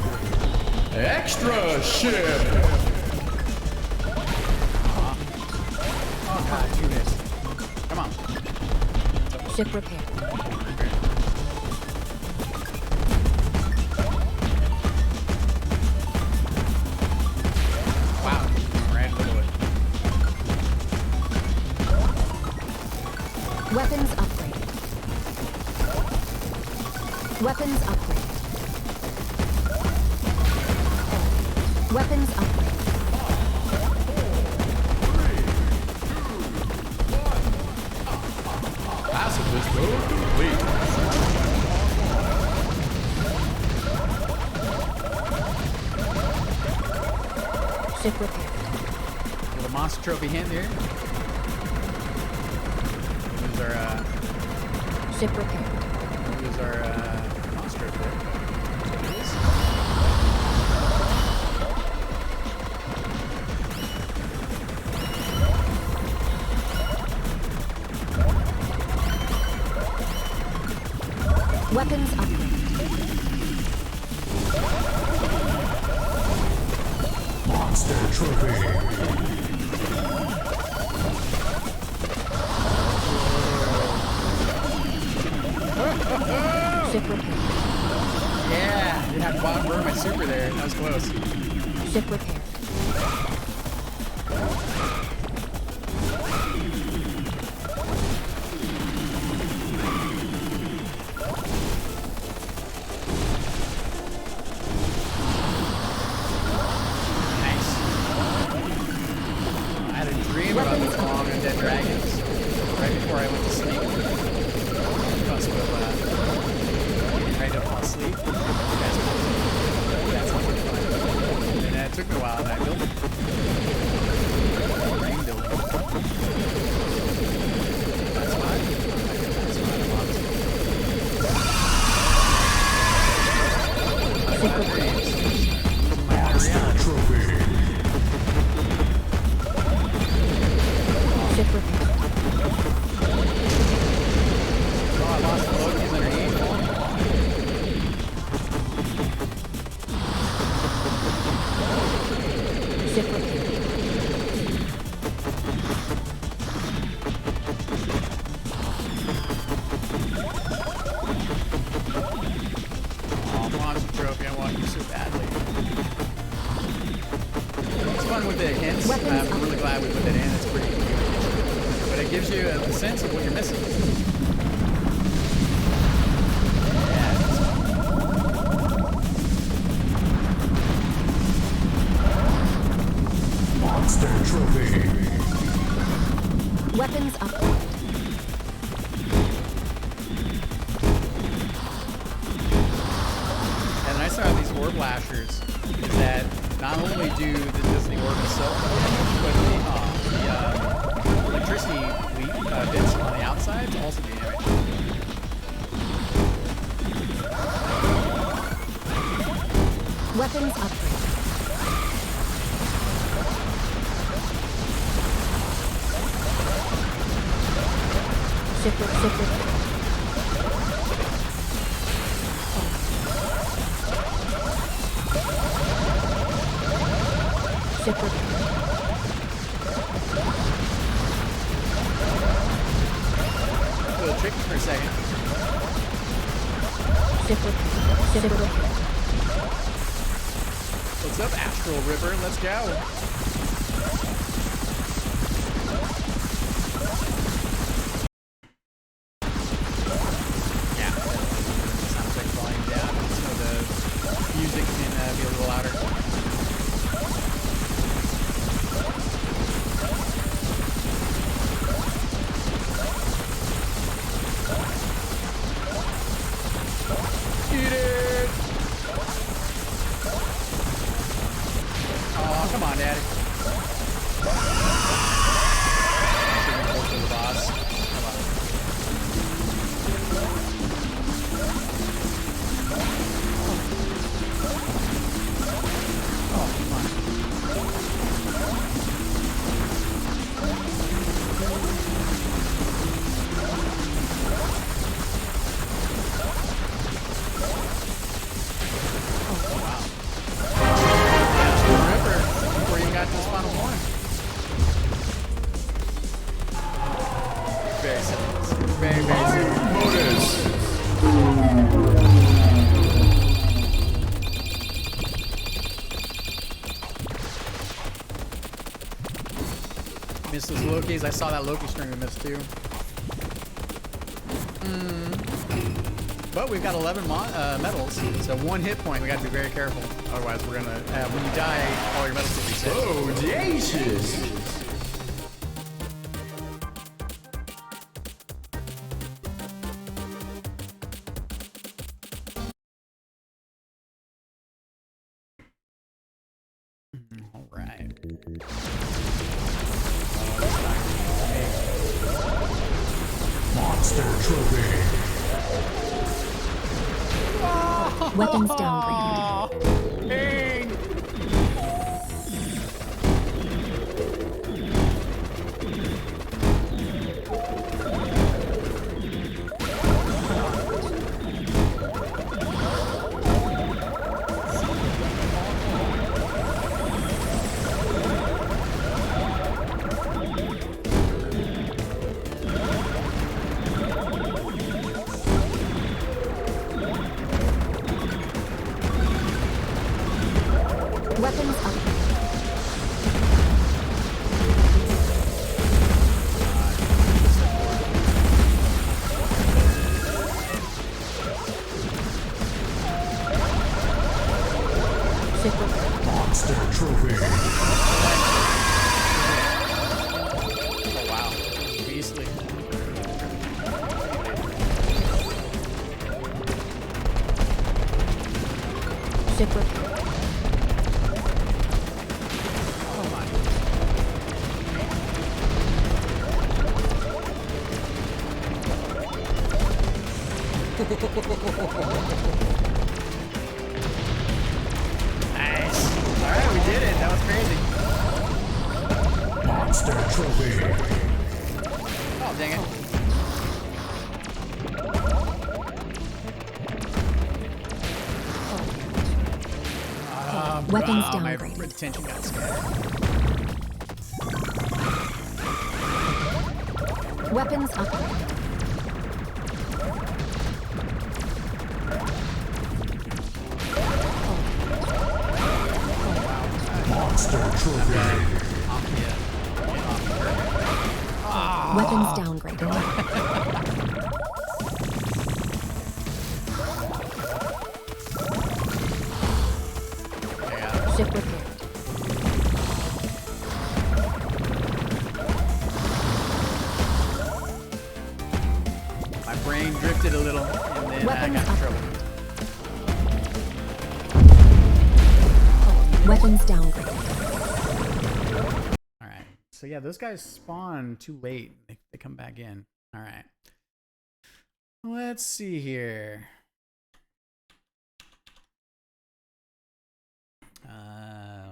Extra ship. Oh god, two hits. Come on. Ship repaired. Wow. Right into it. Weapons upgraded. Weapons upgraded. Weapons upgraded. Pacifist mode complete. Ship repaired. Little monster trophy hint here. These are Ship repaired. these are monster trophy. Weapons upgrade. Monster trophy. Ship repair. Yeah, didn't have to burn my super there. That was close. Ship repair. Nice. I had a dream about these long undead dragons right before I went to sleep. Cusp of getting ready to fall asleep. That's something fun. And it took me a while, and I built it. Dream building. That's fine. That's fine. I'm my dreams. My reality. Trophy. Ship repair. Oh, I lost the Loki's underneath. Ship repair. Oh, monster trophy, I want you so badly. It's fun with the hints. Weapons I'm really glad we put that in. It's pretty good. But it gives you a sense of what you're missing. Yeah, Monster trophy. Weapons upgrade. and the nice thing about these orb lashers is that not only does the orb itself but the electricity bits on the outside also do damage. Weapons upgrade. Ship repair. Ship repair. A little tricky for a second. Ship repair. Ship repair. What's up, Astral River? Let's go. Yeah. Sound check volume down so the music can be a little louder. Eat it! Oh, come on, Daddy. Should be close to the boss. Come on. Oh, come on. River before you got to this final one. Very simple. Very, very simple. Bonus. Missed those Lokis. I saw that Loki string we missed too. But we've got 11 medals, so 1 hit point. We got to be very careful. Otherwise, we're gonna when you die, all your medals will reset. Oh, Jesus. All right. Monster trophy. Weapons downgrade. Aw, dang. Nice. All right, we did it. That was crazy. Monster Trophy. Oh, dang it. Weapons My downgraded. retention got scared. Weapons upgraded. Monster Trophy. Weapons downgraded. Ship repaired. My brain drifted a little, and then I Weapons got in trouble. Weapons downgraded. All right. So yeah, those guys spawn too late. They come back in. All right. Let's see here.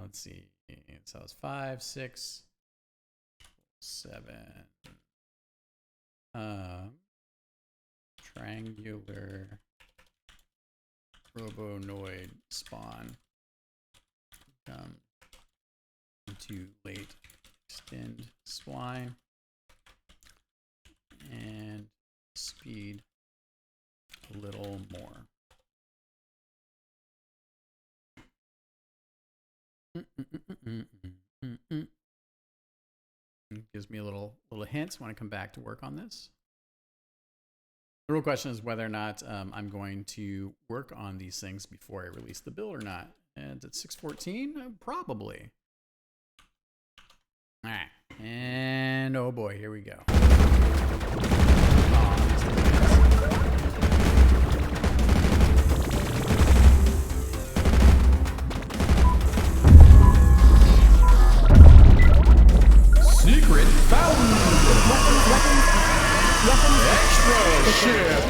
Let's see. So it's 5, 6, 7. Triangular Robonoid spawn. Come into late. Extend spline and speed a little more. Gives me a little hints when I come back to work on this. The real question is whether or not I'm going to work on these things before I release the build or not. And at 6:14, probably. All right, and oh boy, here we go. Secret fountain. Extra ship.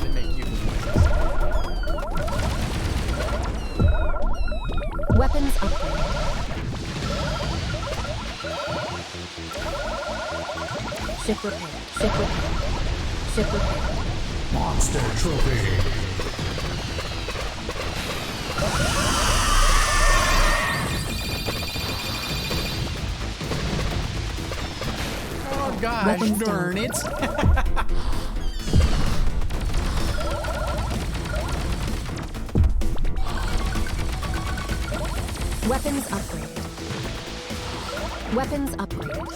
They make you Weapons upgraded. Ship repaired. Ship repaired. Ship repaired. Monster Trophy. Oh gosh, Weapons darn down. it. Weapons upgraded. Weapons upgraded.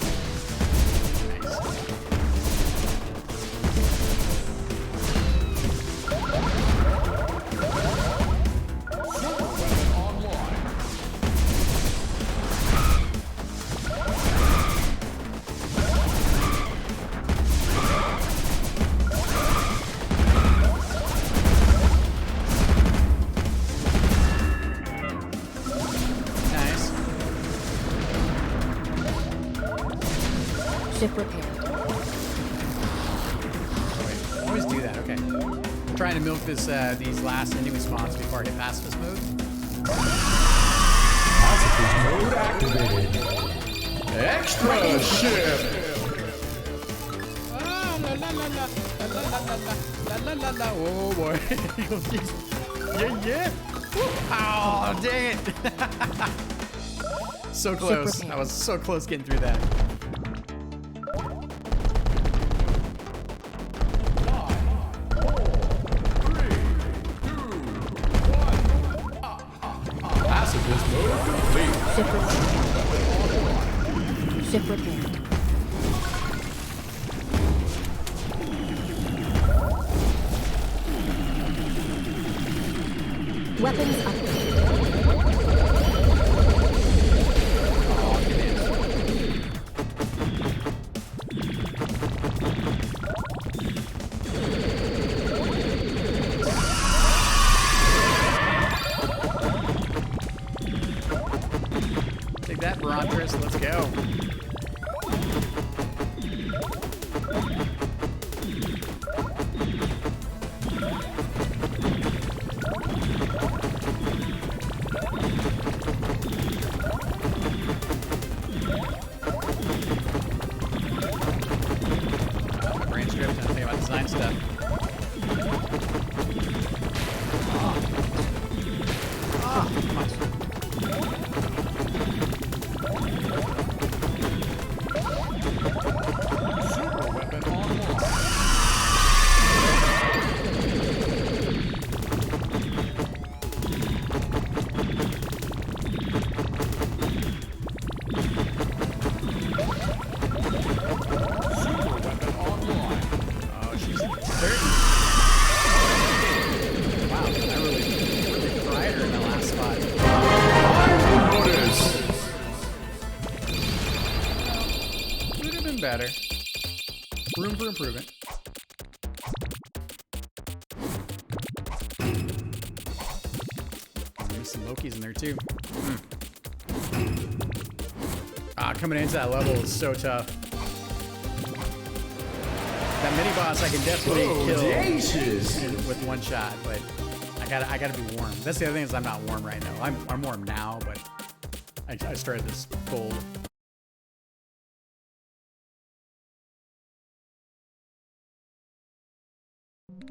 Nice. Ship repaired. Always do that. Okay. I'm trying to milk this these last enemy spawns before I hit pacifist mode. Pacifist mode activated. Extra ship. Ah, la la la la la la la la la la la. Oh boy. Yeah, yeah. Oh, dang it. So close. I was so close getting through that. Pacifist mode complete. Ship repaired. Ship repaired. Weapons upgraded. let's go. Brain script, I'm thinking about design stuff. Come on. Super weapon online. Super weapon online. Oh, she's certain. Wow, I really fried her in the last spot. Notice. Could have been better. Room for improvement. There's some Lokis in there too. Coming into that level is so tough. That mini boss I can definitely kill with one shot, but I gotta be warm. That's the other thing is I'm not warm right now. I'm warm now, but I started this cold.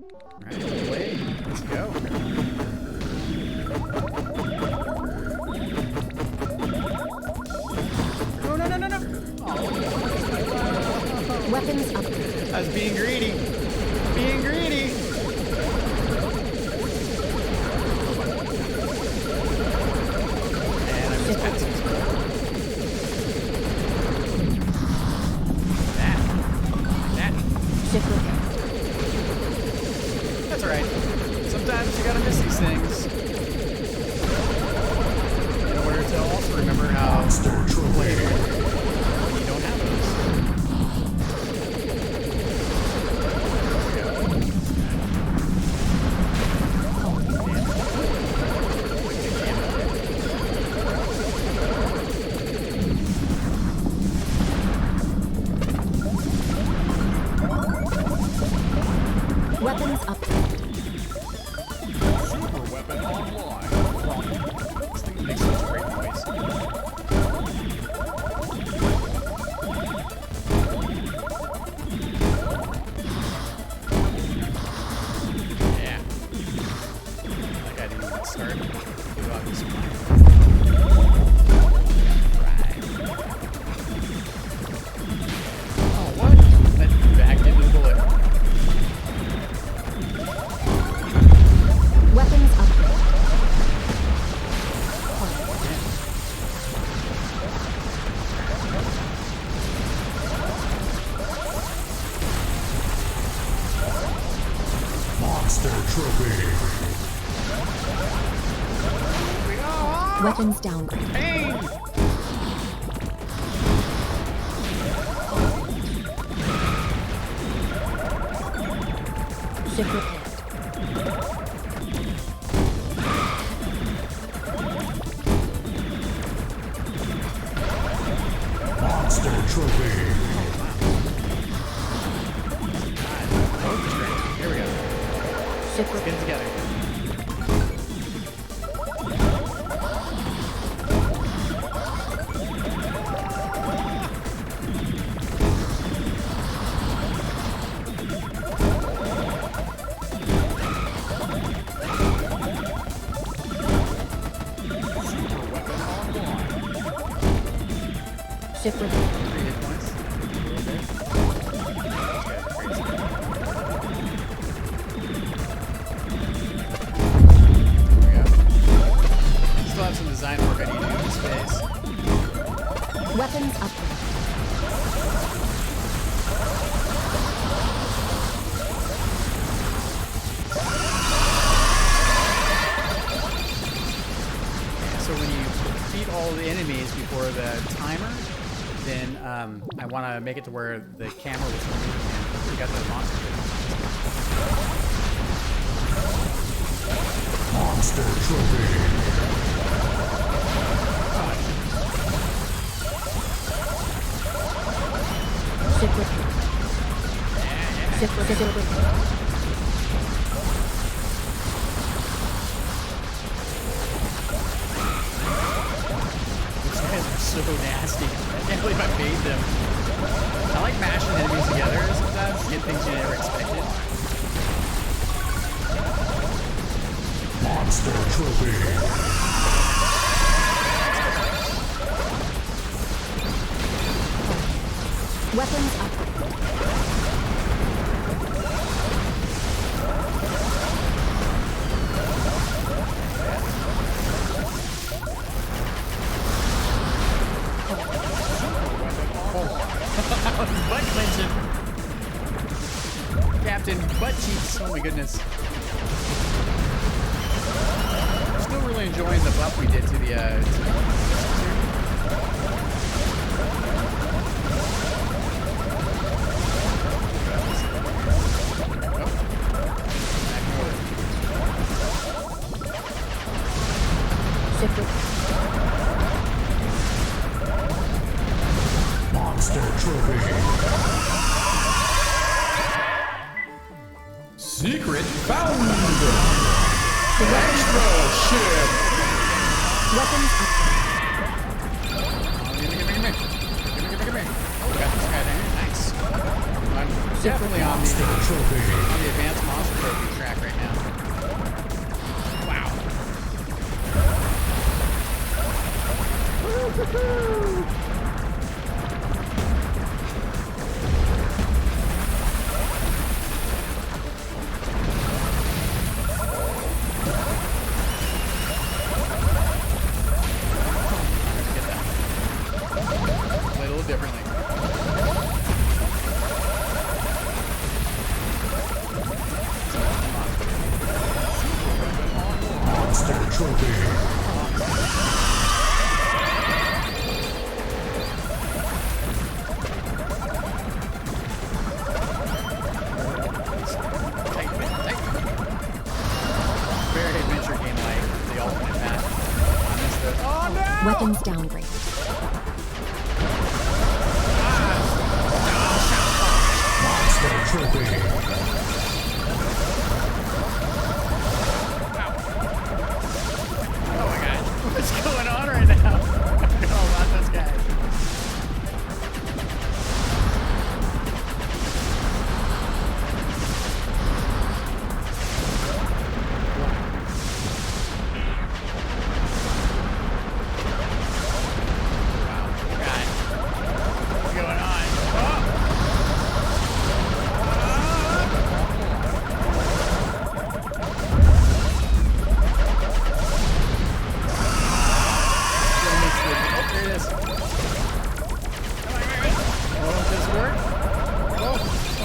All right, play. Let's go. No. Weapons upgraded. I was being greedy. Being greedy. And I'm just passing this one. That. Ship repair. That's alright. Sometimes you gotta miss these things. In order to also remember how Monster to play trophy. when you don't have those. Weapons upgraded. Super weapon online. This thing makes such great noise. Yeah. Like I didn't even start. Get off this one. Right. Oh, what? That backed into the bullet. Weapons upgraded. Monster trophy. Weapons downgraded. Pain! Ship repaired. Monster trophy. Here we go. Ship Get it repaired. together. Super weapon online. Ship repaired. 3 hit points. There we go. Still have some design work I need to do in this space. Weapons upgraded. So when you defeat all the enemies before the timer, then I want to make it to where the camera was moving and we got the monster. Monster trophy. These guys are so nasty. I can't believe I made them. I like mashing enemies together sometimes to get things you never expected. Monster trophy. Weapons up. Butt clenching. Captain Butt Cheeks. Oh my goodness. Still really enjoying the buff we did to the Monster trophy. Secret found. Extra ship. Weapons up. Gimme. Oh, we got this guy there. Nice. I'm definitely on Monster trophy. the advanced monster trophy track right now. Wow. Play a little differently. Monster trophy. Very adventure game like the ultimate match. Oh no! Weapons downgrade. Monster trophy. Oh my god. What's going on right now? I don't know about this guy. What's going on? Oh, there it is. Oh, does this work? Oh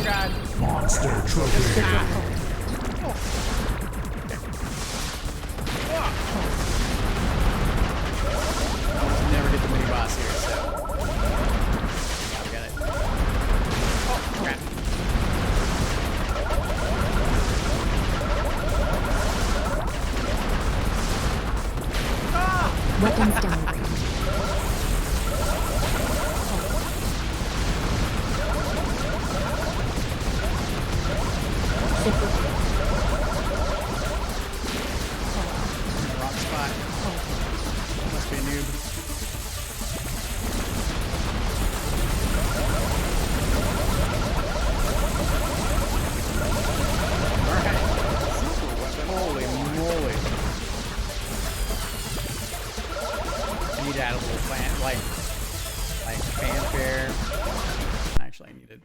god. Monster trophy. Never get the mini boss here, so. Yeah, we got it. Oh, crap. Weapons downgrade. Wrong spot. Must be a noob. Alright. Holy moly. I need to add a little fan, like fanfare. Actually, I need to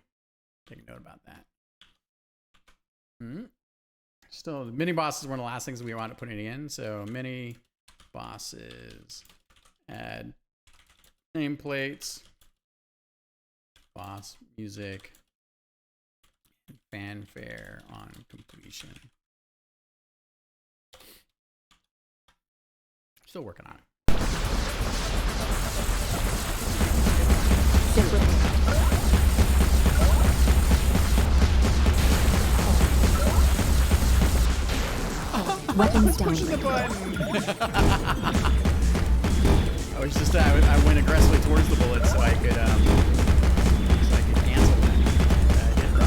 take a note about that. Still, the mini bosses were one of the last things we wanted to put in. So mini bosses, add nameplates, boss music, and fanfare on completion. Still working on it. Weapons Pushing the downgrade. button. I was just I went aggressively towards the bullets so I could cancel them. I didn't.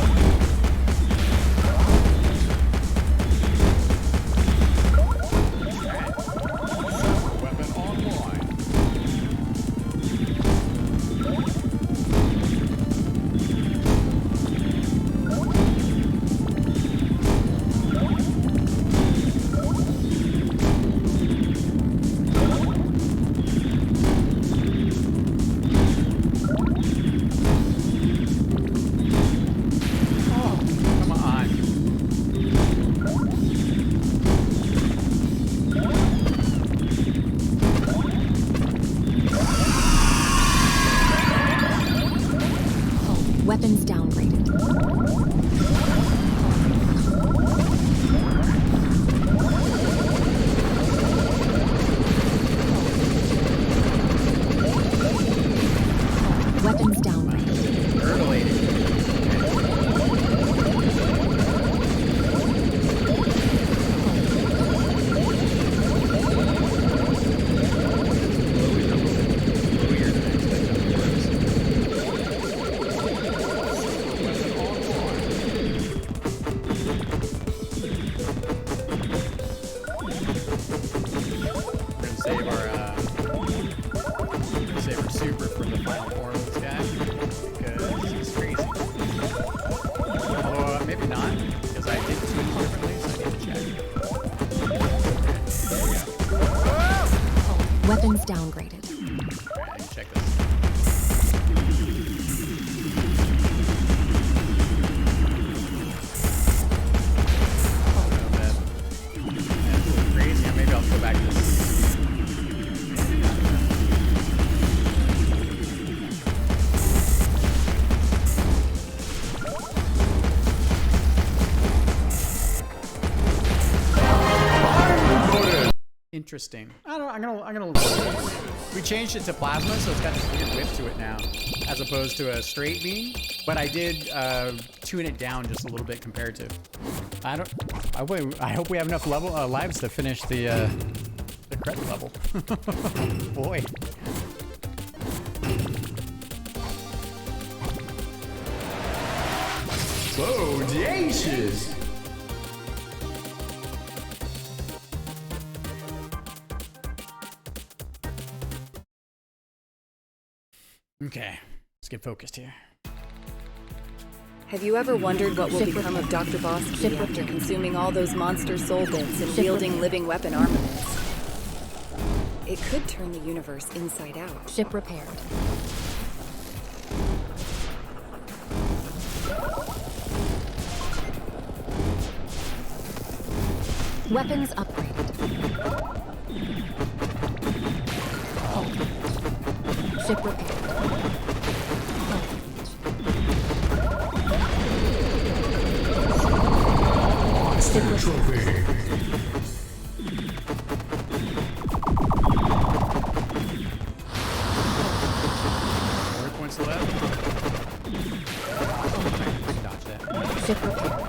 Weapons downgraded. Weapons downgraded. Girdle-aided. Save our super for the final form of this guy because he's crazy. Although maybe not, because I did two differently, so I need to check. Weapons downgraded. Alright, I can check this. That's a little crazy. Maybe I'll go back to this. Interesting. I'm gonna. We changed it to plasma, so it's got this weird whip to it now, as opposed to a straight beam. But I did tune it down just a little bit comparative. I hope we have enough lives to finish the credit level. Boy. Bodacious! Okay, let's get focused here. Have you ever wondered what will become of DrBossKey after consuming all those monster soul bits and wielding living weapon armaments? It could turn the universe inside out. Ship repaired. Weapons upgraded. Ship repaired. Monster trophy. 4 points left. Dodge that. Ship repaired.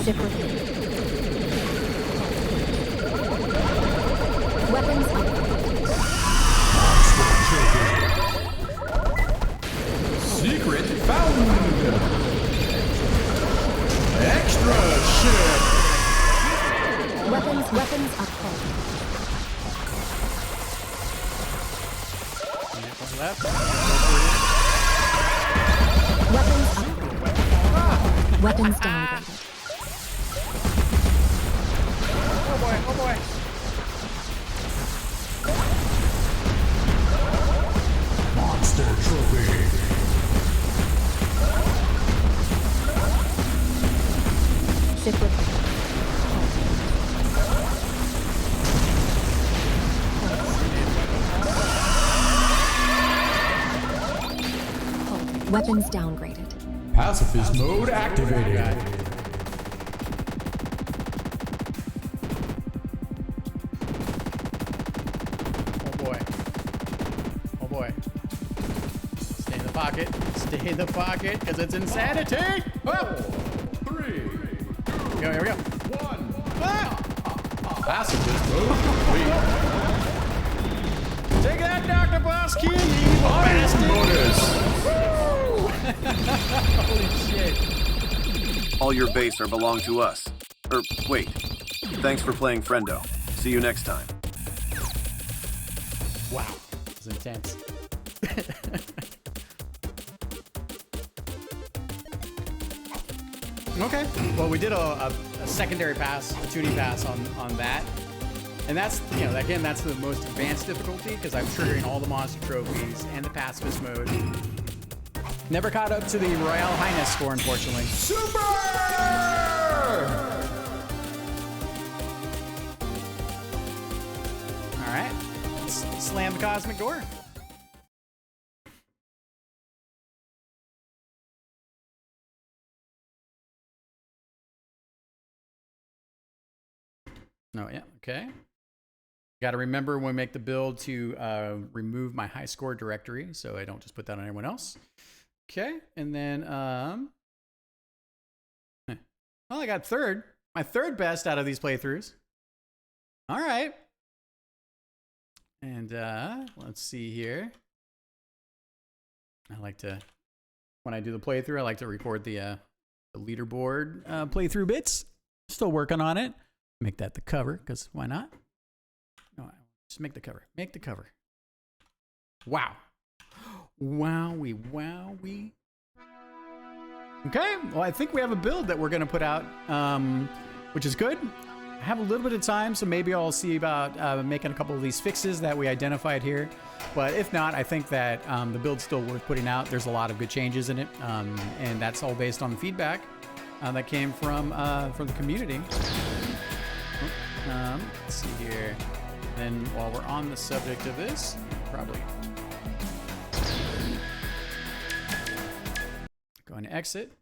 Ship repaired. Weapons upgraded. Secret found. Extra ship. Weapons upgraded. 8 points left. Weapons upgraded. Weapons downgraded. Oh boy, oh boy. Monster trophy. Ship repaired. Weapons downgraded. Pacifist mode activated. Oh boy. Oh boy. Stay in the pocket. Stay in the pocket, because it's insanity. 4, 3, 2, Here we go. 1. Ah! Pacifist mode complete. Take that, DrBossKey, you evil bastard! Holy shit. All your base are belong to us. Wait. Thanks for playing friendo. See you next time. Wow. This is intense. Okay. Well, we did a secondary pass, a 2D pass on that. And that's, you know, again, that's the most advanced difficulty because I'm triggering all the monster trophies and the pacifist mode. Never caught up to the Royal Highness score, unfortunately. Super! welcome, Cosmic Door. Oh, yeah, okay. Got to remember when we make the build to remove my high score directory so I don't just put that on anyone else. Okay, and then, well, I got third. My third best out of these playthroughs. All right. And let's see here. I like to, when I do the playthrough, I like to record the leaderboard playthrough bits. Still working on it. Make that the cover, because why not? No, just make the cover. Make the cover. Wow. Wowie, wowie. Okay, well, I think we have a build that we're going to put out, which is good. I have a little bit of time, so maybe I'll see about making a couple of these fixes that we identified here. But if not, I think that the build's still worth putting out. There's a lot of good changes in it, and that's all based on the feedback that came from the community. Let's see here. Then while we're on the subject of this, probably going to exit.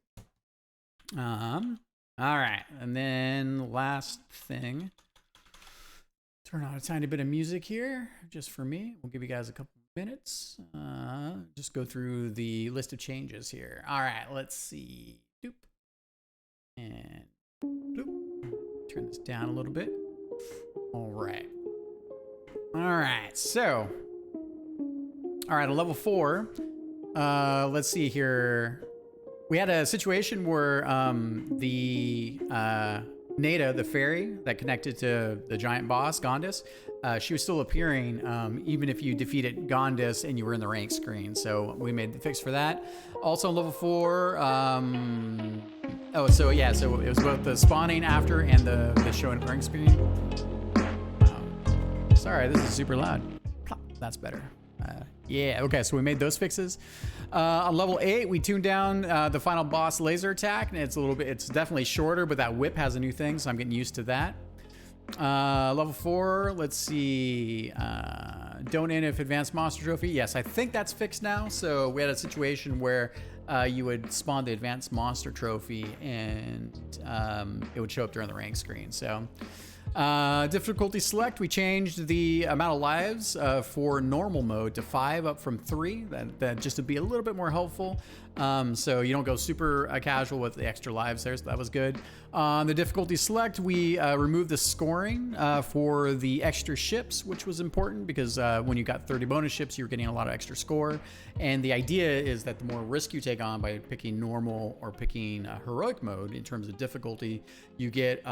All right, and then last thing, turn on a tiny bit of music here just for me. We'll give you guys a couple minutes. Just go through the list of changes here. All right, let's see. Doop. And doop. Turn this down a little bit. All right. All right, so, all right, a level 4. Let's see here. We had a situation where the Nada, the fairy that connected to the giant boss, Gondis, she was still appearing even if you defeated Gondis and you were in the rank screen. So we made the fix for that. Also on level 4, oh, so yeah, so it was both the spawning after and the showing rank screen. Sorry, this is super loud. That's better. Yeah, okay, so we made those fixes. On level 8, we tuned down the final boss laser attack, and it's definitely shorter, but that whip has a new thing, so I'm getting used to that. Level 4, let's see. Don't end if advanced monster trophy. Yes, I think that's fixed now. So we had a situation where you would spawn the advanced monster trophy, and it would show up during the rank screen. So. Difficulty select, we changed the amount of lives for normal mode to 5 up from 3, that just to be a little bit more helpful, so you don't go super casual with the extra lives there, so that was good. On the difficulty select, we removed the scoring for the extra ships, which was important because when you got 30 bonus ships, you're getting a lot of extra score, and the idea is that the more risk you take on by picking normal or picking heroic mode in terms of difficulty, you get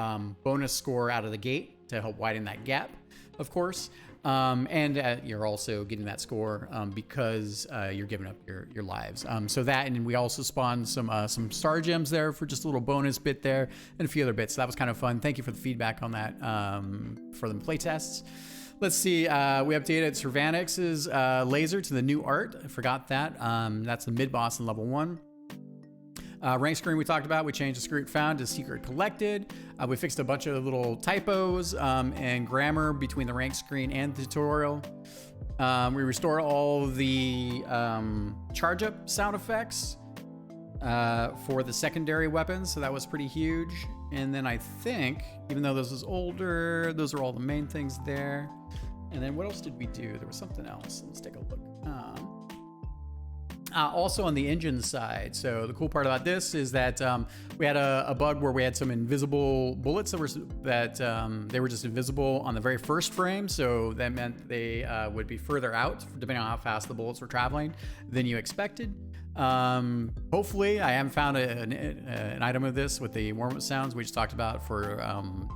bonus score out of the gate to help widen that gap, of course. And you're also getting that score because you're giving up your lives. So that, and we also spawned some star gems there for just a little bonus bit there, and a few other bits. So that was kind of fun. Thank you for the feedback on that for the playtests. Let's see, we updated Cervanix's laser to the new art. I forgot that. That's the mid-boss in level 1. Rank screen we talked about, we changed the secret found to secret collected. We fixed a bunch of little typos and grammar between the rank screen and the tutorial. We restored all the charge up sound effects for the secondary weapons, so that was pretty huge. And then I think, even though this is older, those are all the main things there. And then what else did we do? There was something else. Let's take a look. Also on the engine side, so the cool part about this is that we had a bug where we had some invisible bullets that were just invisible on the very first frame, so that meant they would be further out depending on how fast the bullets were traveling than you expected. Hopefully, I haven't found an item of this with the warm-up sounds we just talked about for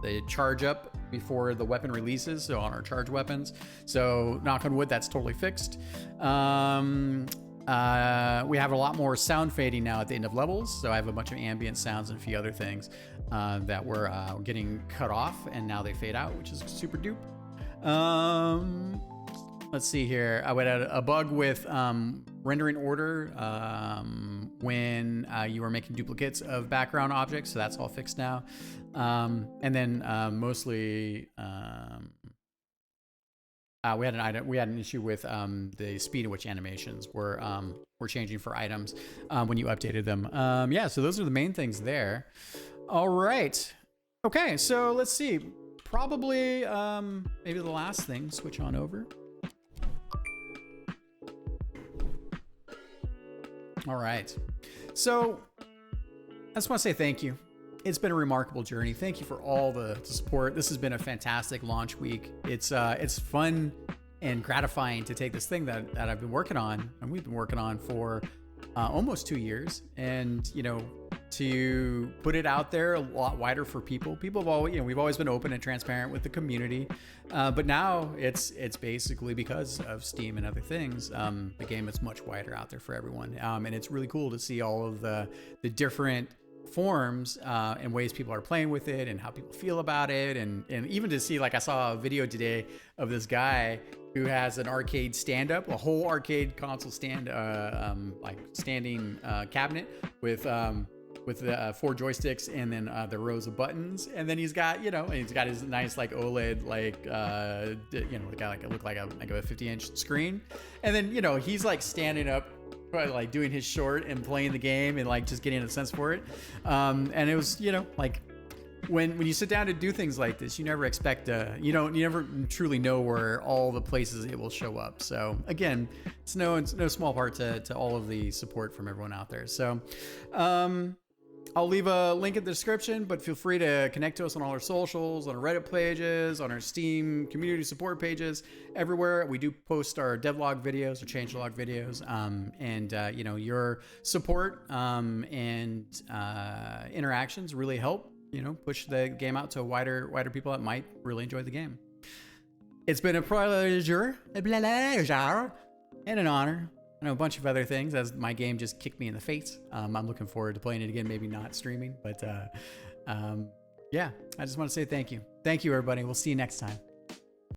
the charge up before the weapon releases, so on our charge weapons. So knock on wood, that's totally fixed. We have a lot more sound fading now at the end of levels, so I have a bunch of ambient sounds and a few other things that were getting cut off, and now they fade out, which is super dupe. Let's see here. I would add a bug with rendering order when you were making duplicates of background objects, so that's all fixed now. And then mostly we had an issue with the speed at which animations were changing for items when you updated them. Yeah, so those are the main things there. All right. Okay, so let's see. Probably maybe the last thing. Switch on over. All right. So I just want to say thank you. It's been a remarkable journey. Thank you for all the support. This has been a fantastic launch week. It's fun and gratifying to take this thing that I've been working on, and we've been working on for almost 2 years, and to put it out there a lot wider for people. People have always, we've always been open and transparent with the community, but now it's basically because of Steam and other things. The game is much wider out there for everyone, and it's really cool to see all of the different forms and ways people are playing with it and how people feel about it, and even to see, like, I saw a video today of this guy who has an arcade stand-up, a whole arcade console stand, like standing cabinet with the 4 joysticks and then the rows of buttons, and then he's got he's got his nice like OLED like got it looked like a 50-inch screen, and then he's like standing up, like doing his short and playing the game and like just getting a sense for it, and it was like when you sit down to do things like this, you never expect you never truly know where all the places it will show up. So again, it's no small part to all of the support from everyone out there. So I'll leave a link in the description, but feel free to connect to us on all our socials, on our Reddit pages, on our Steam community support pages, everywhere. We do post our devlog videos or changelog videos, and your support and interactions really help push the game out to wider people that might really enjoy the game. It's been a pleasure, and an honor. I know a bunch of other things, as my game just kicked me in the face. I'm looking forward to playing it again, maybe not streaming, but yeah, I just want to say thank you. Thank you, everybody. We'll see you next time.